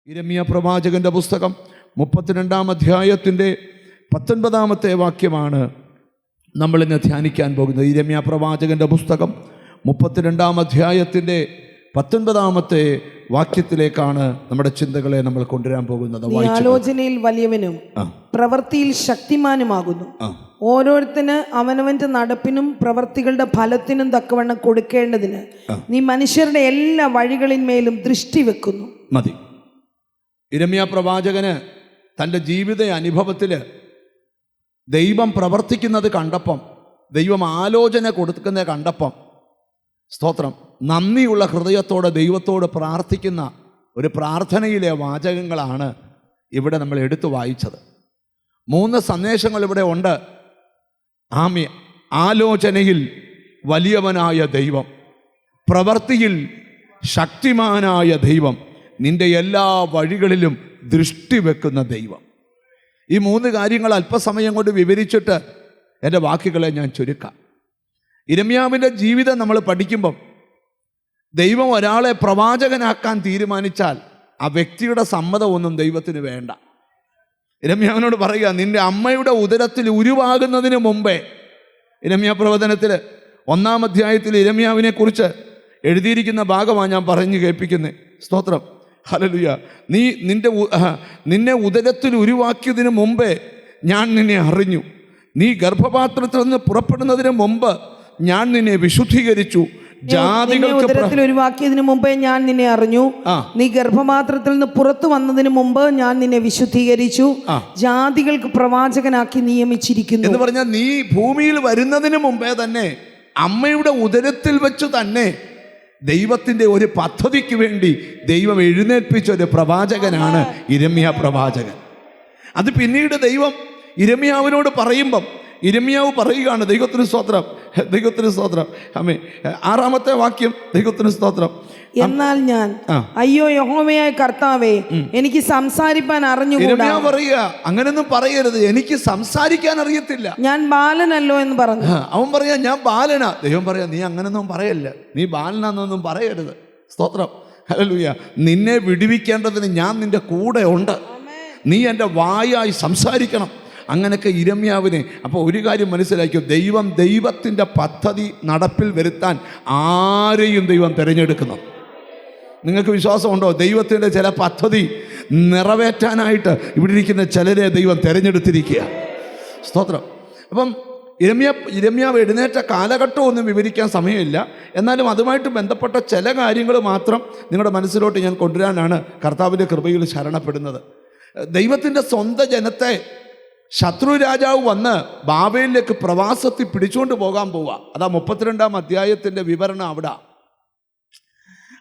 യിരെമ്യാ പ്രവാചകന്റെ പുസ്തകം 32-ാം അധ്യായത്തിൻ്റെ 19-ാമത്തെ വാക്യമാണ് നമ്മൾ ഇന്ന് ധ്യാനിക്കാൻ പോകുന്നത്. യിരെമ്യാ പ്രവാചകന്റെ പുസ്തകം 32-ാം അധ്യായത്തിൻ്റെ 19-ാമത്തെ വാക്യത്തിലേക്കാണ് നമ്മുടെ ചിന്തകളെ നമ്മൾ കൊണ്ടുവരാൻ പോകുന്നത്. ആലോചനയിൽ വലിയവനും പ്രവൃത്തിയിൽ ശക്തിമാനുമാകുന്നു. ഓരോരുത്തന് അവനവന്റെ നടപ്പിനും പ്രവൃത്തികളുടെ ഫലത്തിനും തക്കവണ്ണം കൊടുക്കേണ്ടതിന് നീ മനുഷ്യരുടെ എല്ലാ വഴികളിന്മേലും ദൃഷ്ടി വെക്കുന്നു. മതി. യിരെമ്യാ പ്രവാചകന് തൻ്റെ ജീവിത അനുഭവത്തിൽ ദൈവം പ്രവർത്തിക്കുന്നത് കണ്ടപ്പം, ദൈവം ആലോചന കൊടുക്കുന്നത് കണ്ടപ്പം, സ്തോത്രം, നന്ദിയുള്ള ഹൃദയത്തോടെ ദൈവത്തോട് പ്രാർത്ഥിക്കുന്ന ഒരു പ്രാർത്ഥനയിലെ വാചകങ്ങളാണ് ഇവിടെ നമ്മൾ എടുത്തു വായിച്ചത്. 3 സന്ദേശങ്ങൾ ഇവിടെ ഉണ്ട്. ആലോചനയിൽ വലിയവനായ ദൈവം, പ്രവൃത്തിയിൽ ശക്തിമാനായ ദൈവം, നിന്റെ എല്ലാ വഴികളിലും ദൃഷ്ടി വെക്കുന്ന ദൈവം. ഈ 3 കാര്യങ്ങൾ അല്പസമയം കൊണ്ട് വിവരിച്ചിട്ട് എൻ്റെ വാക്കുകളെ ഞാൻ ചുരുക്കാം. യിരെമ്യാവിൻ്റെ ജീവിതം നമ്മൾ പഠിക്കുമ്പം, ദൈവം ഒരാളെ പ്രവാചകനാക്കാൻ തീരുമാനിച്ചാൽ ആ വ്യക്തിയുടെ സമ്മതമൊന്നും ദൈവത്തിന് വേണ്ട. യിരെമ്യാവിനോട് പറയുക, നിന്റെ അമ്മയുടെ ഉദരത്തിൽ ഉരുവാകുന്നതിന് മുമ്പേ. യിരെമ്യാ പ്രവചനത്തിൽ 1-ാം അധ്യായത്തിൽ യിരെമ്യാവിനെ കുറിച്ച് എഴുതിയിരിക്കുന്ന ഭാഗമാണ് ഞാൻ പറഞ്ഞു കേൾപ്പിക്കുന്നത്. സ്തോത്രം, ഹല്ലേലൂയ. നിന്നെ ഉദരത്തിൽ ഉരുവാക്കിയതിന് മുമ്പേ ഞാൻ നിന്നെ അറിഞ്ഞു. നീ ഗർഭപാത്രത്തിൽ നിന്ന് പുറപ്പെടുന്നതിന് മുമ്പ് ഞാൻ നിന്നെ വിശുദ്ധീകരിച്ചു. ഉദരത്തിൽ ഉരുവാക്കിയതിനു മുമ്പേ ഞാൻ നിന്നെ അറിഞ്ഞു. നീ ഗർഭപാത്രത്തിൽ നിന്ന് പുറത്തു വന്നതിന് മുമ്പ് ഞാൻ നിന്നെ വിശുദ്ധീകരിച്ചു. ജാതികൾക്ക് പ്രവാചകനാക്കി നിയമിച്ചിരിക്കുന്നു എന്ന് പറഞ്ഞാൽ, നീ ഭൂമിയിൽ വരുന്നതിന് മുമ്പേ തന്നെ, അമ്മയുടെ ഉദരത്തിൽ വെച്ച് തന്നെ ദൈവത്തിൻ്റെ ഒരു പദ്ധതിക്ക് വേണ്ടി ദൈവം എഴുന്നേൽപ്പിച്ച ഒരു പ്രവാചകനാണ് യിരെമ്യാ പ്രവാചകൻ. അത് പിന്നീട് ദൈവം യിരെമ്യാവിനോട് പറയുമ്പം, യിരെമ്യാവ് പറയുകയാണ്, ദൈവത്തിന് സ്തോത്രം, ദൈവത്തിന് സ്തോത്രം. ആമേ. 6-ാമത്തെ വാക്യം, ദൈവത്തിന് സ്തോത്രം. എന്നാൽ ഞാൻ, അയ്യോ യഹോവയായ കർത്താവേ, എനിക്ക് സംസാരിപ്പാൻ അറിഞ്ഞുകൂടാ. പറയുക, അങ്ങനൊന്നും പറയരുത്, എനിക്ക് സംസാരിക്കാൻ അറിയത്തില്ല, ഞാൻ ബാലനല്ലോ എന്ന് പറഞ്ഞു. അവൻ പറയാ, ഞാൻ ബാലനാ. ദൈവം പറയാ, നീ അങ്ങനൊന്നും പറയല്ല, നീ ബാലനാന്നൊന്നും പറയരുത്. സ്തോത്രം, ഹല്ലേലൂയ. നിന്നെ വിടുവിക്കേണ്ടതിന് ഞാൻ നിന്റെ കൂടെ ഉണ്ട്. നീ എൻ്റെ വായായി സംസാരിക്കണം. അങ്ങനെയൊക്കെ യിരെമ്യാവിനെ. അപ്പോൾ ഒരു കാര്യം മനസ്സിലാക്കിയോ, ദൈവത്തിൻ്റെ പദ്ധതി നടപ്പിൽ വരുത്താൻ ആരെയും ദൈവം തിരഞ്ഞെടുക്കുന്നു. നിങ്ങൾക്ക് വിശ്വാസമുണ്ടോ? ദൈവത്തിൻ്റെ ചില പദ്ധതി നിറവേറ്റാനായിട്ട് ഇവിടെ ഇരിക്കുന്ന ചിലരെ ദൈവം തിരഞ്ഞെടുത്തിരിക്കുക. സ്തോത്രം. അപ്പം യിരെമ്യാവ് എഴുന്നേറ്റ കാലഘട്ടമൊന്നും വിവരിക്കാൻ സമയമില്ല. എന്നാലും അതുമായിട്ട് ബന്ധപ്പെട്ട ചില കാര്യങ്ങൾ മാത്രം നിങ്ങളുടെ മനസ്സിലോട്ട് ഞാൻ കൊണ്ടുവരാനാണ് കർത്താവിൻ്റെ കൃപയിൽ ശരണപ്പെടുന്നത്. ദൈവത്തിൻ്റെ സ്വന്തം ജനത്തെ ശത്രു രാജാവ് വന്ന് ബാബേലിലേക്ക് പ്രവാസത്തിൽ പിടിച്ചുകൊണ്ട് പോകാൻ പോവുക. അതാ 32-ാം അധ്യായത്തിൻ്റെ വിവരണം. അവിടെ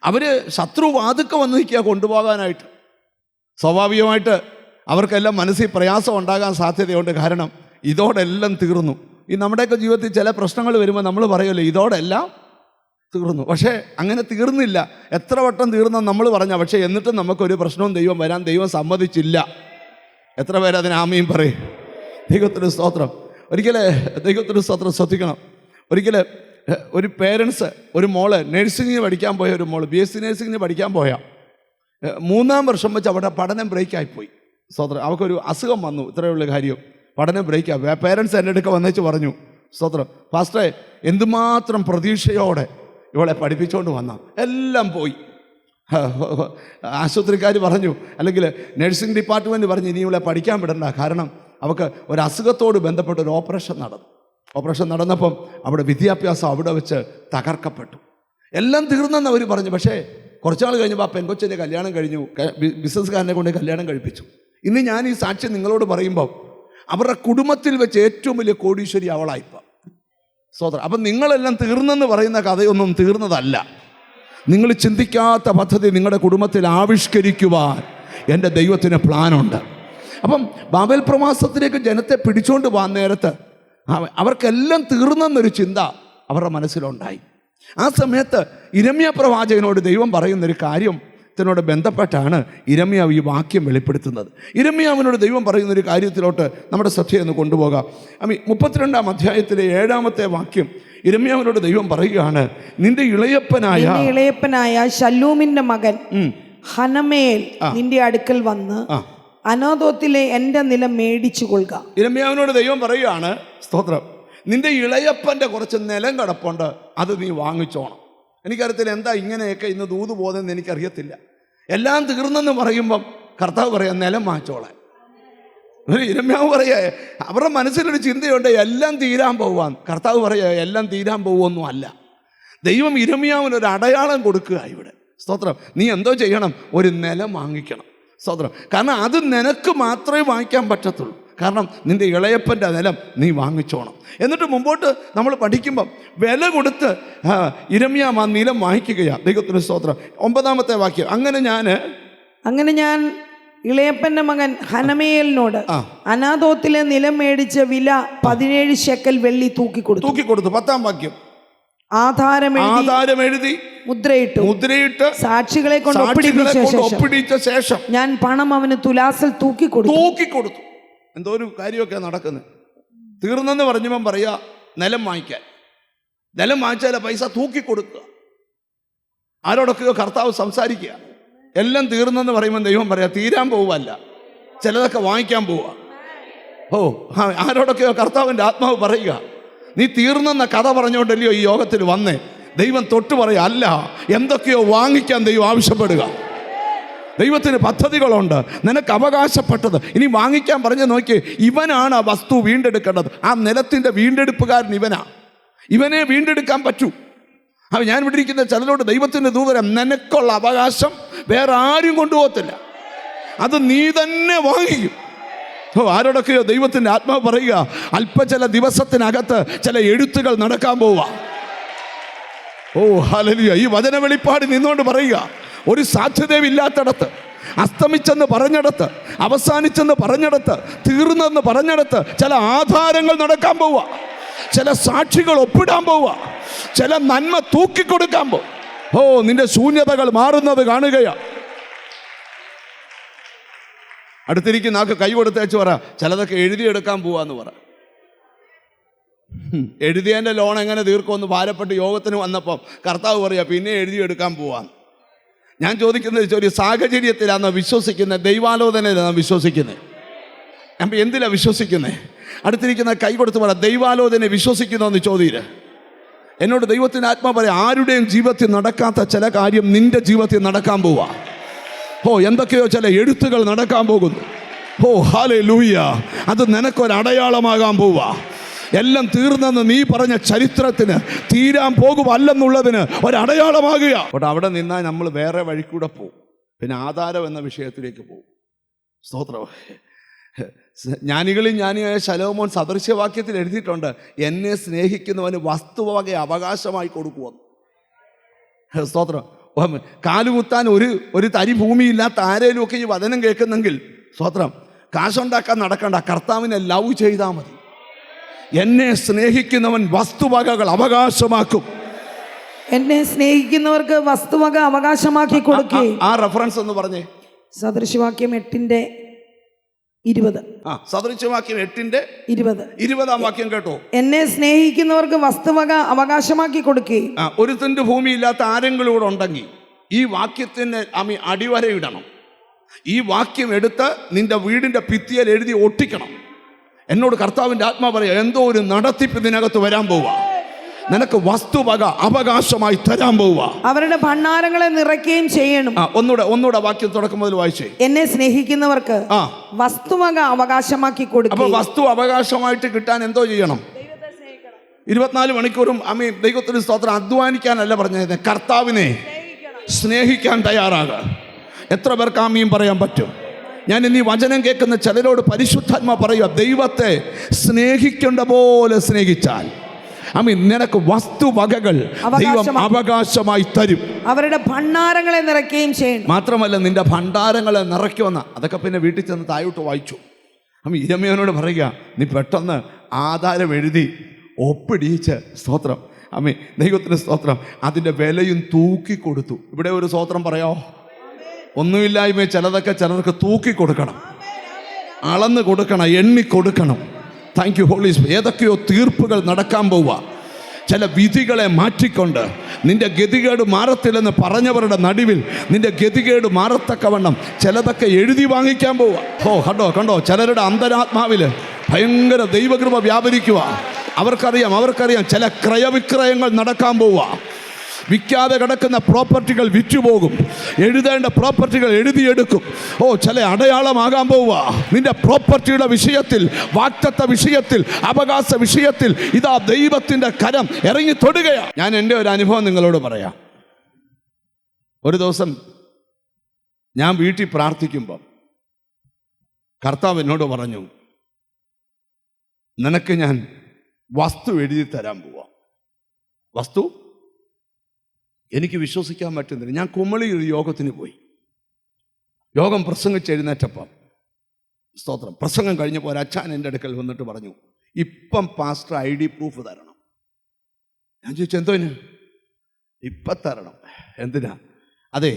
അവര് ശത്രു വാതുക്കെ വന്ന് നിൽക്കുക കൊണ്ടുപോകാനായിട്ട്. സ്വാഭാവികമായിട്ട് അവർക്കെല്ലാം മനസ്സിൽ പ്രയാസം ഉണ്ടാകാൻ സാധ്യതയുണ്ട്. കാരണം ഇതോടെല്ലാം തീർന്നു. ഈ നമ്മുടെയൊക്കെ ജീവിതത്തിൽ ചില പ്രശ്നങ്ങൾ വരുമ്പോൾ നമ്മൾ പറയുമല്ലോ, ഇതോടെല്ലാം തീർന്നു. പക്ഷേ അങ്ങനെ തീർന്നില്ല. എത്ര വട്ടം തീർന്നെന്ന് നമ്മൾ പറഞ്ഞാൽ, പക്ഷേ എന്നിട്ടും നമുക്കൊരു പ്രശ്നവും ദൈവം സമ്മതിച്ചില്ല. എത്ര പേര് അതിന് ആമയും പറയും? ദൈവത്തിന് സ്തോത്രം. ഒരിക്കൽ ദൈവത്തിന് സ്തോത്രം ശ്രദ്ധിക്കണം. ഒരിക്കൽ ഒരു പേരൻസ്, ഒരു മോള് നഴ്സിംഗിന് പഠിക്കാൻ പോയ ഒരു മോള്, BSc നഴ്സിംഗിന് പഠിക്കാൻ പോയാൽ 3-ാം വർഷം വെച്ച് അവിടെ പഠനം ബ്രേക്കായിപ്പോയി. സ്തോത്രം. അവൾക്കൊരു അസുഖം വന്നു. ഇത്രയുള്ള കാര്യം, പഠനം ബ്രേക്കായി. പേരൻസ് എൻ്റെ അടുക്ക വന്നേച്ച് പറഞ്ഞു, സ്തോത്രം, ഫാസ്റ്റേ, എന്തുമാത്രം പ്രതീക്ഷയോടെ ഇവളെ പഠിപ്പിച്ചുകൊണ്ട് വന്ന എല്ലാം പോയി. ആശുപത്രിക്കാർ പറഞ്ഞു, അല്ലെങ്കിൽ നഴ്സിംഗ് ഡിപ്പാർട്ട്മെൻറ്റ് പറഞ്ഞു, ഇനി ഇവളെ പഠിക്കാൻ വിടണ്ട. കാരണം അവൾക്ക് ഒരു അസുഖത്തോട് ബന്ധപ്പെട്ട ഒരു ഓപ്പറേഷൻ നടന്നപ്പം അവിടെ വിദ്യാഭ്യാസം അവിടെ വെച്ച് തകർക്കപ്പെട്ടു. എല്ലാം തീർന്നെന്ന് അവർ പറഞ്ഞു. പക്ഷേ കുറച്ചാൾ കഴിഞ്ഞപ്പോൾ ആ പെൺകൊച്ചിൻ്റെ കല്യാണം കഴിഞ്ഞു. ബിസിനസ്സുകാരനെ കൊണ്ട് കല്യാണം കഴിപ്പിച്ചു. ഇന്ന് ഞാൻ ഈ സാക്ഷ്യം നിങ്ങളോട് പറയുമ്പോൾ, അവരുടെ കുടുംബത്തിൽ വെച്ച് ഏറ്റവും വലിയ കോടീശ്വരി അവളായിപ്പോൾ. സോദര, അപ്പം നിങ്ങളെല്ലാം തീർന്നെന്ന് പറയുന്ന കഥയൊന്നും തീർന്നതല്ല. നിങ്ങൾ ചിന്തിക്കാത്ത പദ്ധതി നിങ്ങളുടെ കുടുംബത്തിൽ ആവിഷ്കരിക്കുവാൻ എൻ്റെ ദൈവത്തിന് പ്ലാനുണ്ട്. അപ്പം ബാബേൽ പ്രവാസത്തിലേക്ക് ജനത്തെ പിടിച്ചുകൊണ്ട് പോകാൻ നേരത്ത് അവർക്കെല്ലാം തീർന്നെന്നൊരു ചിന്ത അവരുടെ മനസ്സിലുണ്ടായി. ആ സമയത്ത് യിരെമ്യാ പ്രവാചകനോട് ദൈവം പറയുന്നൊരു കാര്യത്തിനോട് ബന്ധപ്പെട്ടാണ് യിരെമ്യാവ് ഈ വാക്യം വെളിപ്പെടുത്തുന്നത്. യിരെമ്യാവിനോട് ദൈവം പറയുന്നൊരു കാര്യത്തിലോട്ട് നമ്മുടെ ശ്രദ്ധയൊന്ന് കൊണ്ടുപോകാം. 32-ാം അധ്യായത്തിലെ 7-ാമത്തെ വാക്യം യിരെമ്യാവിനോട് ദൈവം പറയുകയാണ്, നിന്റെ ഇളയപ്പനായ ശല്ലൂമിന്റെ മകൻ ഹനമേൽ നിന്റെ അടുക്കൽ വന്ന് അനാഥോത്തിലെ എൻ്റെ നിലം മേടിച്ചു കൊള്ളുക. യിരെമ്യാവിനോട് ദൈവം പറയുകയാണ്, സ്തോത്രം, നിന്റെ ഇളയപ്പൻ്റെ കുറച്ച് നിലം കിടപ്പുണ്ട്, അത് നീ വാങ്ങിച്ചോണം. എനിക്കറിയത്തില്ല എന്താ ഇങ്ങനെയൊക്കെ ഇന്ന് ദൂത് പോകുന്നതെന്ന് എനിക്കറിയത്തില്ല. എല്ലാം തീർന്നെന്ന് പറയുമ്പം കർത്താവ് പറയാം നിലം വാങ്ങിച്ചോളാൻ. യിരെമ്യാവ് പറയാ, അവരുടെ മനസ്സിലൊരു ചിന്തയുണ്ട് എല്ലാം തീരാൻ പോവാൻ. കർത്താവ് പറയാ എല്ലാം തീരാൻ പോവുമൊന്നും അല്ല. ദൈവം യിരെമ്യാവിനൊരു അടയാളം കൊടുക്കുക ഇവിടെ. സ്തോത്രം, നീ എന്തോ ചെയ്യണം, ഒരു നിലം വാങ്ങിക്കണം. സ്തോത്രം, കാരണം അത് നിനക്ക് മാത്രമേ വാങ്ങിക്കാൻ പറ്റത്തുള്ളൂ. കാരണം നിന്റെ ഇളയപ്പൻ്റെ നിലം നീ വാങ്ങിച്ചോണം. എന്നിട്ട് മുമ്പോട്ട് നമ്മൾ പഠിക്കുമ്പം വില കൊടുത്ത് യിരെമ്യാവ് ആ നിലം വാങ്ങിക്കുകയാണ്. ദൈവത്തിന് സ്തോത്രം. 9-ാമത്തെ വാക്യം, അങ്ങനെ ഞാൻ ഇളയപ്പന്റെ മകൻ ഹനമേലിനോട് അനാഥോത്തിലെ നിലം മേടിച്ച വില 17 ശെക്കൽ വെള്ളി തൂക്കിക്കൊടുത്തു. 10-ാം വാക്യം, ആധാരം എഴുതി മുദ്രയിട്ട് സാക്ഷികളെ കൊണ്ട് ഒപ്പിടിച്ച ശേഷം ഞാൻ പണം അവന് തുലാസിൽ തൂക്കിക്കൊടുത്തു. എന്തോ ഒരു കാര്യമൊക്കെ നടക്കുന്നത്. തീർന്നെന്ന് പറഞ്ഞവൻ പറയാ നിലം വാങ്ങിക്കാൻ. നിലം വാങ്ങിച്ചാൽ പൈസ തൂക്കിക്കൊടുക്കുക. ആരോടൊക്കെയോ കർത്താവ് സംസാരിക്കുക. എല്ലാം തീർന്നെന്ന് പറയുമ്പോൾ ദൈവം പറയാ തീരാൻ പോവല്ല, ചിലതൊക്കെ വാങ്ങിക്കാൻ പോവുക. ആരോടൊക്കെയോ കർത്താവിൻ്റെ ആത്മാവ് പറയുക, നീ തീർന്നെന്ന കഥ പറഞ്ഞുകൊണ്ടല്ലയോ ഈ യോഗത്തിൽ വന്നേ. ദൈവം തൊട്ട് പറയുക, അല്ല, എന്തൊക്കെയോ വാങ്ങിക്കാൻ ദൈവം ആവശ്യപ്പെടുക. ദൈവത്തിന് പദ്ധതികളുണ്ട്. നിനക്ക് അവകാശപ്പെട്ടത് ഇനി വാങ്ങിക്കാൻ പറഞ്ഞു നോക്കി. ഇവനാണ് ആ വസ്തു വീണ്ടെടുക്കേണ്ടത്. ആ നിലത്തിൻ്റെ വീണ്ടെടുപ്പുകാരൻ ഇവനെ വീണ്ടെടുക്കാൻ പറ്റൂ. ഞാൻ ഇവിടെ ഇരിക്കുന്ന ചിലരോട് ദൈവത്തിൻ്റെ ദൂതരം, നിനക്കുള്ള അവകാശം വേറെ ആരും കൊണ്ടുപോകത്തില്ല, അത് നീ തന്നെ വാങ്ങിക്കും. ആരോടൊക്കെയോ ദൈവത്തിൻ്റെ ആത്മാവ് പറയുക, ചില ദിവസത്തിനകത്ത് ചില എഴുത്തുകൾ നടക്കാൻ പോവുക. ഹല്ലേലൂയ. ഈ വചന വെളിപ്പാട് നിന്നുകൊണ്ട് പറയുക, ഒരു സാധ്യതയില്ലാത്തടത്ത്, അസ്തമിച്ചെന്ന് പറഞ്ഞിടത്ത്, അവസാനിച്ചെന്ന് പറഞ്ഞിടത്ത്, തീർന്നെന്ന് പറഞ്ഞിടത്ത് ചില ആധാരങ്ങൾ നടക്കാൻ പോവുക, ചില സാക്ഷികൾ ഒപ്പിടാൻ പോവുക, ചില നന്മ തൂക്കിക്കൊടുക്കാൻ പോവുക. നിന്റെ ശൂന്യതകൾ മാറുന്നത് കാണുകയാണ്. അടുത്തിരിക്കുന്ന ആൾക്ക് കൈ കൊടുത്തേച്ച് പറ, ചിലതൊക്കെ എഴുതിയെടുക്കാൻ പോവാന്ന് പറ. എഴുതിയതിൻ്റെ ലോൺ എങ്ങനെ തീർക്കുമെന്ന് ഭാരപ്പെട്ട് യോഗത്തിന് വന്നപ്പം കർത്താവ് പറയാ പിന്നെ എഴുതിയെടുക്കാൻ പോവാന്ന്. ഞാൻ ചോദിക്കുന്നത്, ഒരു സാഹചര്യത്തിലാണോ വിശ്വസിക്കുന്നത്, ദൈവാലോചനയിലാണോ വിശ്വസിക്കുന്നത്? അപ്പം എന്തിനാ വിശ്വസിക്കുന്നത്? അടുത്തിരിക്കുന്ന കൈ കൊടുത്ത് പറ, ദൈവാലോചന വിശ്വസിക്കുന്നോ എന്ന് ചോദിയില്ല. എന്നോട് ദൈവത്തിൻ്റെ ആത്മാ പറയാം, ആരുടെയും ജീവിതത്തിൽ നടക്കാത്ത ചില കാര്യം നിന്റെ ജീവിതത്തിൽ നടക്കാൻ പോവാ. എന്തൊക്കെയോ ചില എഴുത്തുകൾ നടക്കാൻ പോകുന്നു. ഹല്ലേലൂയ. അത് നിനക്കൊരടയാളമാകാൻ പോവാ. എല്ലാം തീർന്നെന്ന് നീ പറഞ്ഞ ചരിത്രത്തിന് തീരാൻ പോകുമല്ലെന്നുള്ളതിന് ഒരടയാളമാകുക. അവിടെ നിന്നാൽ നമ്മൾ വേറെ വഴിക്കൂടെ പോകും. പിന്നെ ആധാരം എന്ന വിഷയത്തിലേക്ക് പോകും. സ്തോത്രം. ജ്ഞാനികളിൽ ജ്ഞാനിയായ ശലോമോൻ സദൃശ്യവാക്യത്തിൽ എഴുതിയിട്ടുണ്ട്, എന്നെ സ്നേഹിക്കുന്നവന് വസ്തുവക അവകാശമായി കൊടുക്കുമെന്ന്. സ്തോത്രം. കാലുകുത്താൻ ഒരു തരി ഭൂമിയില്ലാത്ത ആരേലും ഒക്കെ ഈ വചനം കേൾക്കുന്നെങ്കിൽ സ്തോത്രം, കാശുണ്ടാക്കാൻ നടക്കണ്ട, കർത്താവിനെ ലവ് ചെയ്താൽ മതി. എന്നെ സ്നേഹിക്കുന്നവൻ വസ്തുവകകൾ അവകാശമാക്കും. എന്നെ സ്നേഹിക്കുന്നവർക്ക് വസ്തുവക അവകാശമാക്കി കൊടുക്കുക. ആ റെഫറൻസ് എന്ന് പറഞ്ഞേ, സദൃശവാക്യം 8:20. സദൃശവാക്യം 8:20 വാക്യം കേട്ടോ. എന്നെ സ്നേഹിക്കുന്നവർക്ക് വസ്തുവക അവകാശമാക്കി കൊടുക്കുകയും. ഒരു സെന്റ് ഭൂമിയില്ലാത്ത ആരെങ്കിലും കൂടെ ഉണ്ടെങ്കിൽ ഈ വാക്യത്തിന് അടിവരയിടണം. ഈ വാക്യം എടുത്ത് നിന്റെ വീടിന്റെ ഭിത്തിയിൽ എഴുതി ഒട്ടിക്കണം. എന്നോട് കർത്താവിൻ്റെ ആത്മാ പറയാം, എന്തോ ഒരു നടത്തിപ്പ് ഇതിനകത്ത് വരാൻ പോവാ. നിനക്ക് വസ്തുവക അവകാശമായി തരാൻ പോവുക. അവരുടെ ഭണ്ഡാരങ്ങളെ നിറയ്ക്കുകയും ചെയ്യണം. ഒന്നുകൂടെ വാക്യം തുടക്കം മുതൽ വായിച്ചേ. എന്നെ സ്നേഹിക്കുന്നവർക്ക് വസ്തുവക അവകാശമാക്കി കൊടുക്കും. അപ്പൊ വസ്തു അവകാശമായിട്ട് കിട്ടാൻ എന്തോ ചെയ്യണം? 24 മണിക്കൂറും ദൈവത്തിന് സ്തോത്രം അധ്വാനിക്കാനല്ല പറഞ്ഞത്, കർത്താവിനെ സ്നേഹിക്കാൻ തയ്യാറാകുക. എത്ര പേർക്ക് ആമീൻ പറയാൻ പറ്റും? ഞാൻ ഇന്ന് ഈ വചനം കേൾക്കുന്ന ചിലരോട് പരിശുദ്ധാത്മാ പറയുക, ദൈവത്തെ സ്നേഹിക്കേണ്ട പോലെ സ്നേഹിച്ചാൽ നിനക്ക് വസ്തുവകകൾ ദൈവം അവകാശമായി തരും. അവരുടെ ഭണ്ഡാരങ്ങളെ നിറയ്ക്കുകയും ചെയ്യും. മാത്രമല്ല നിന്റെ ഭണ്ഡാരങ്ങളെ നിറയ്ക്കുമെന്ന അതൊക്കെ പിന്നെ വീട്ടിൽ ചെന്ന് താഴോട്ട് വായിച്ചു. യിരെമ്യാവിനോട് പറയുക, നീ പെട്ടെന്ന് ആധാരം എഴുതി ഒപ്പിടിയിച്ച് സ്തോത്രം ദൈവത്തിന് സ്തോത്രം അതിൻ്റെ വിലയും തൂക്കിക്കൊടുത്തു. ഇവിടെ ഒരു സ്തോത്രം പറയാമോ? ഒന്നുമില്ലായ്മ ചിലതൊക്കെ ചിലർക്ക് തൂക്കി കൊടുക്കണം, അളന്ന് കൊടുക്കണം, എണ്ണി കൊടുക്കണം. Thank you Holy Spirit. ഏതൊക്കെയോ തീർപ്പുകൾ നടക്കാൻ പോവുക. ചില വിധികളെ മാറ്റിക്കൊണ്ട് നിന്റെ ഗതികേട് മാറത്തില്ലെന്ന് പറഞ്ഞവരുടെ നടുവിൽ നിന്റെ ഗതികേട് മാറത്തക്കവണ്ണം ചിലതൊക്കെ എഴുതി വാങ്ങിക്കാൻ പോവുക. കണ്ടോ ചിലരുടെ അന്തരാത്മാവിൽ ഭയങ്കര ദൈവകൃപ വ്യാപരിക്കുക. അവർക്കറിയാം ചില ക്രയവിക്രയങ്ങൾ നടക്കാൻ പോവുക. വിൽക്കാതെ കിടക്കുന്ന പ്രോപ്പർട്ടികൾ വിറ്റുപോകും. എഴുതേണ്ട പ്രോപ്പർട്ടികൾ എഴുതിയെടുക്കും. ചില അടയാളമാകാൻ പോവുക. നിന്റെ പ്രോപ്പർട്ടിയുടെ വിഷയത്തിൽ, വാക്തത്വ വിഷയത്തിൽ, അവകാശ വിഷയത്തിൽ ഇതാ ദൈവത്തിൻ്റെ കരം ഇറങ്ങി തൊടുകയാണ്. ഞാൻ എൻ്റെ ഒരു അനുഭവം നിങ്ങളോട് പറയാം. ഒരു ദിവസം ഞാൻ വീട്ടിൽ പ്രാർത്ഥിക്കുമ്പോൾ കർത്താവ് എന്നോട് പറഞ്ഞു, നിനക്ക് ഞാൻ വസ്തു എഴുതി തരാൻ പോവാം. വസ്തു എനിക്ക് വിശ്വസിക്കാൻ പറ്റുന്നില്ല. ഞാൻ കുമളി ഒരു യോഗത്തിന് പോയി. യോഗം പ്രസംഗിച്ച് എഴുന്നേറ്റപ്പം സ്തോത്രം, പ്രസംഗം കഴിഞ്ഞപ്പോൾ ഒരു അച്ഛൻ എൻ്റെ അടുക്കൽ വന്നിട്ട് പറഞ്ഞു, ഇപ്പം പാസ്റ്റർ ID പ്രൂഫ് തരണം. ഞാൻ ചോദിച്ചു, എന്തോന്? ഇപ്പം തരണം. എന്തിനാ? അതെ,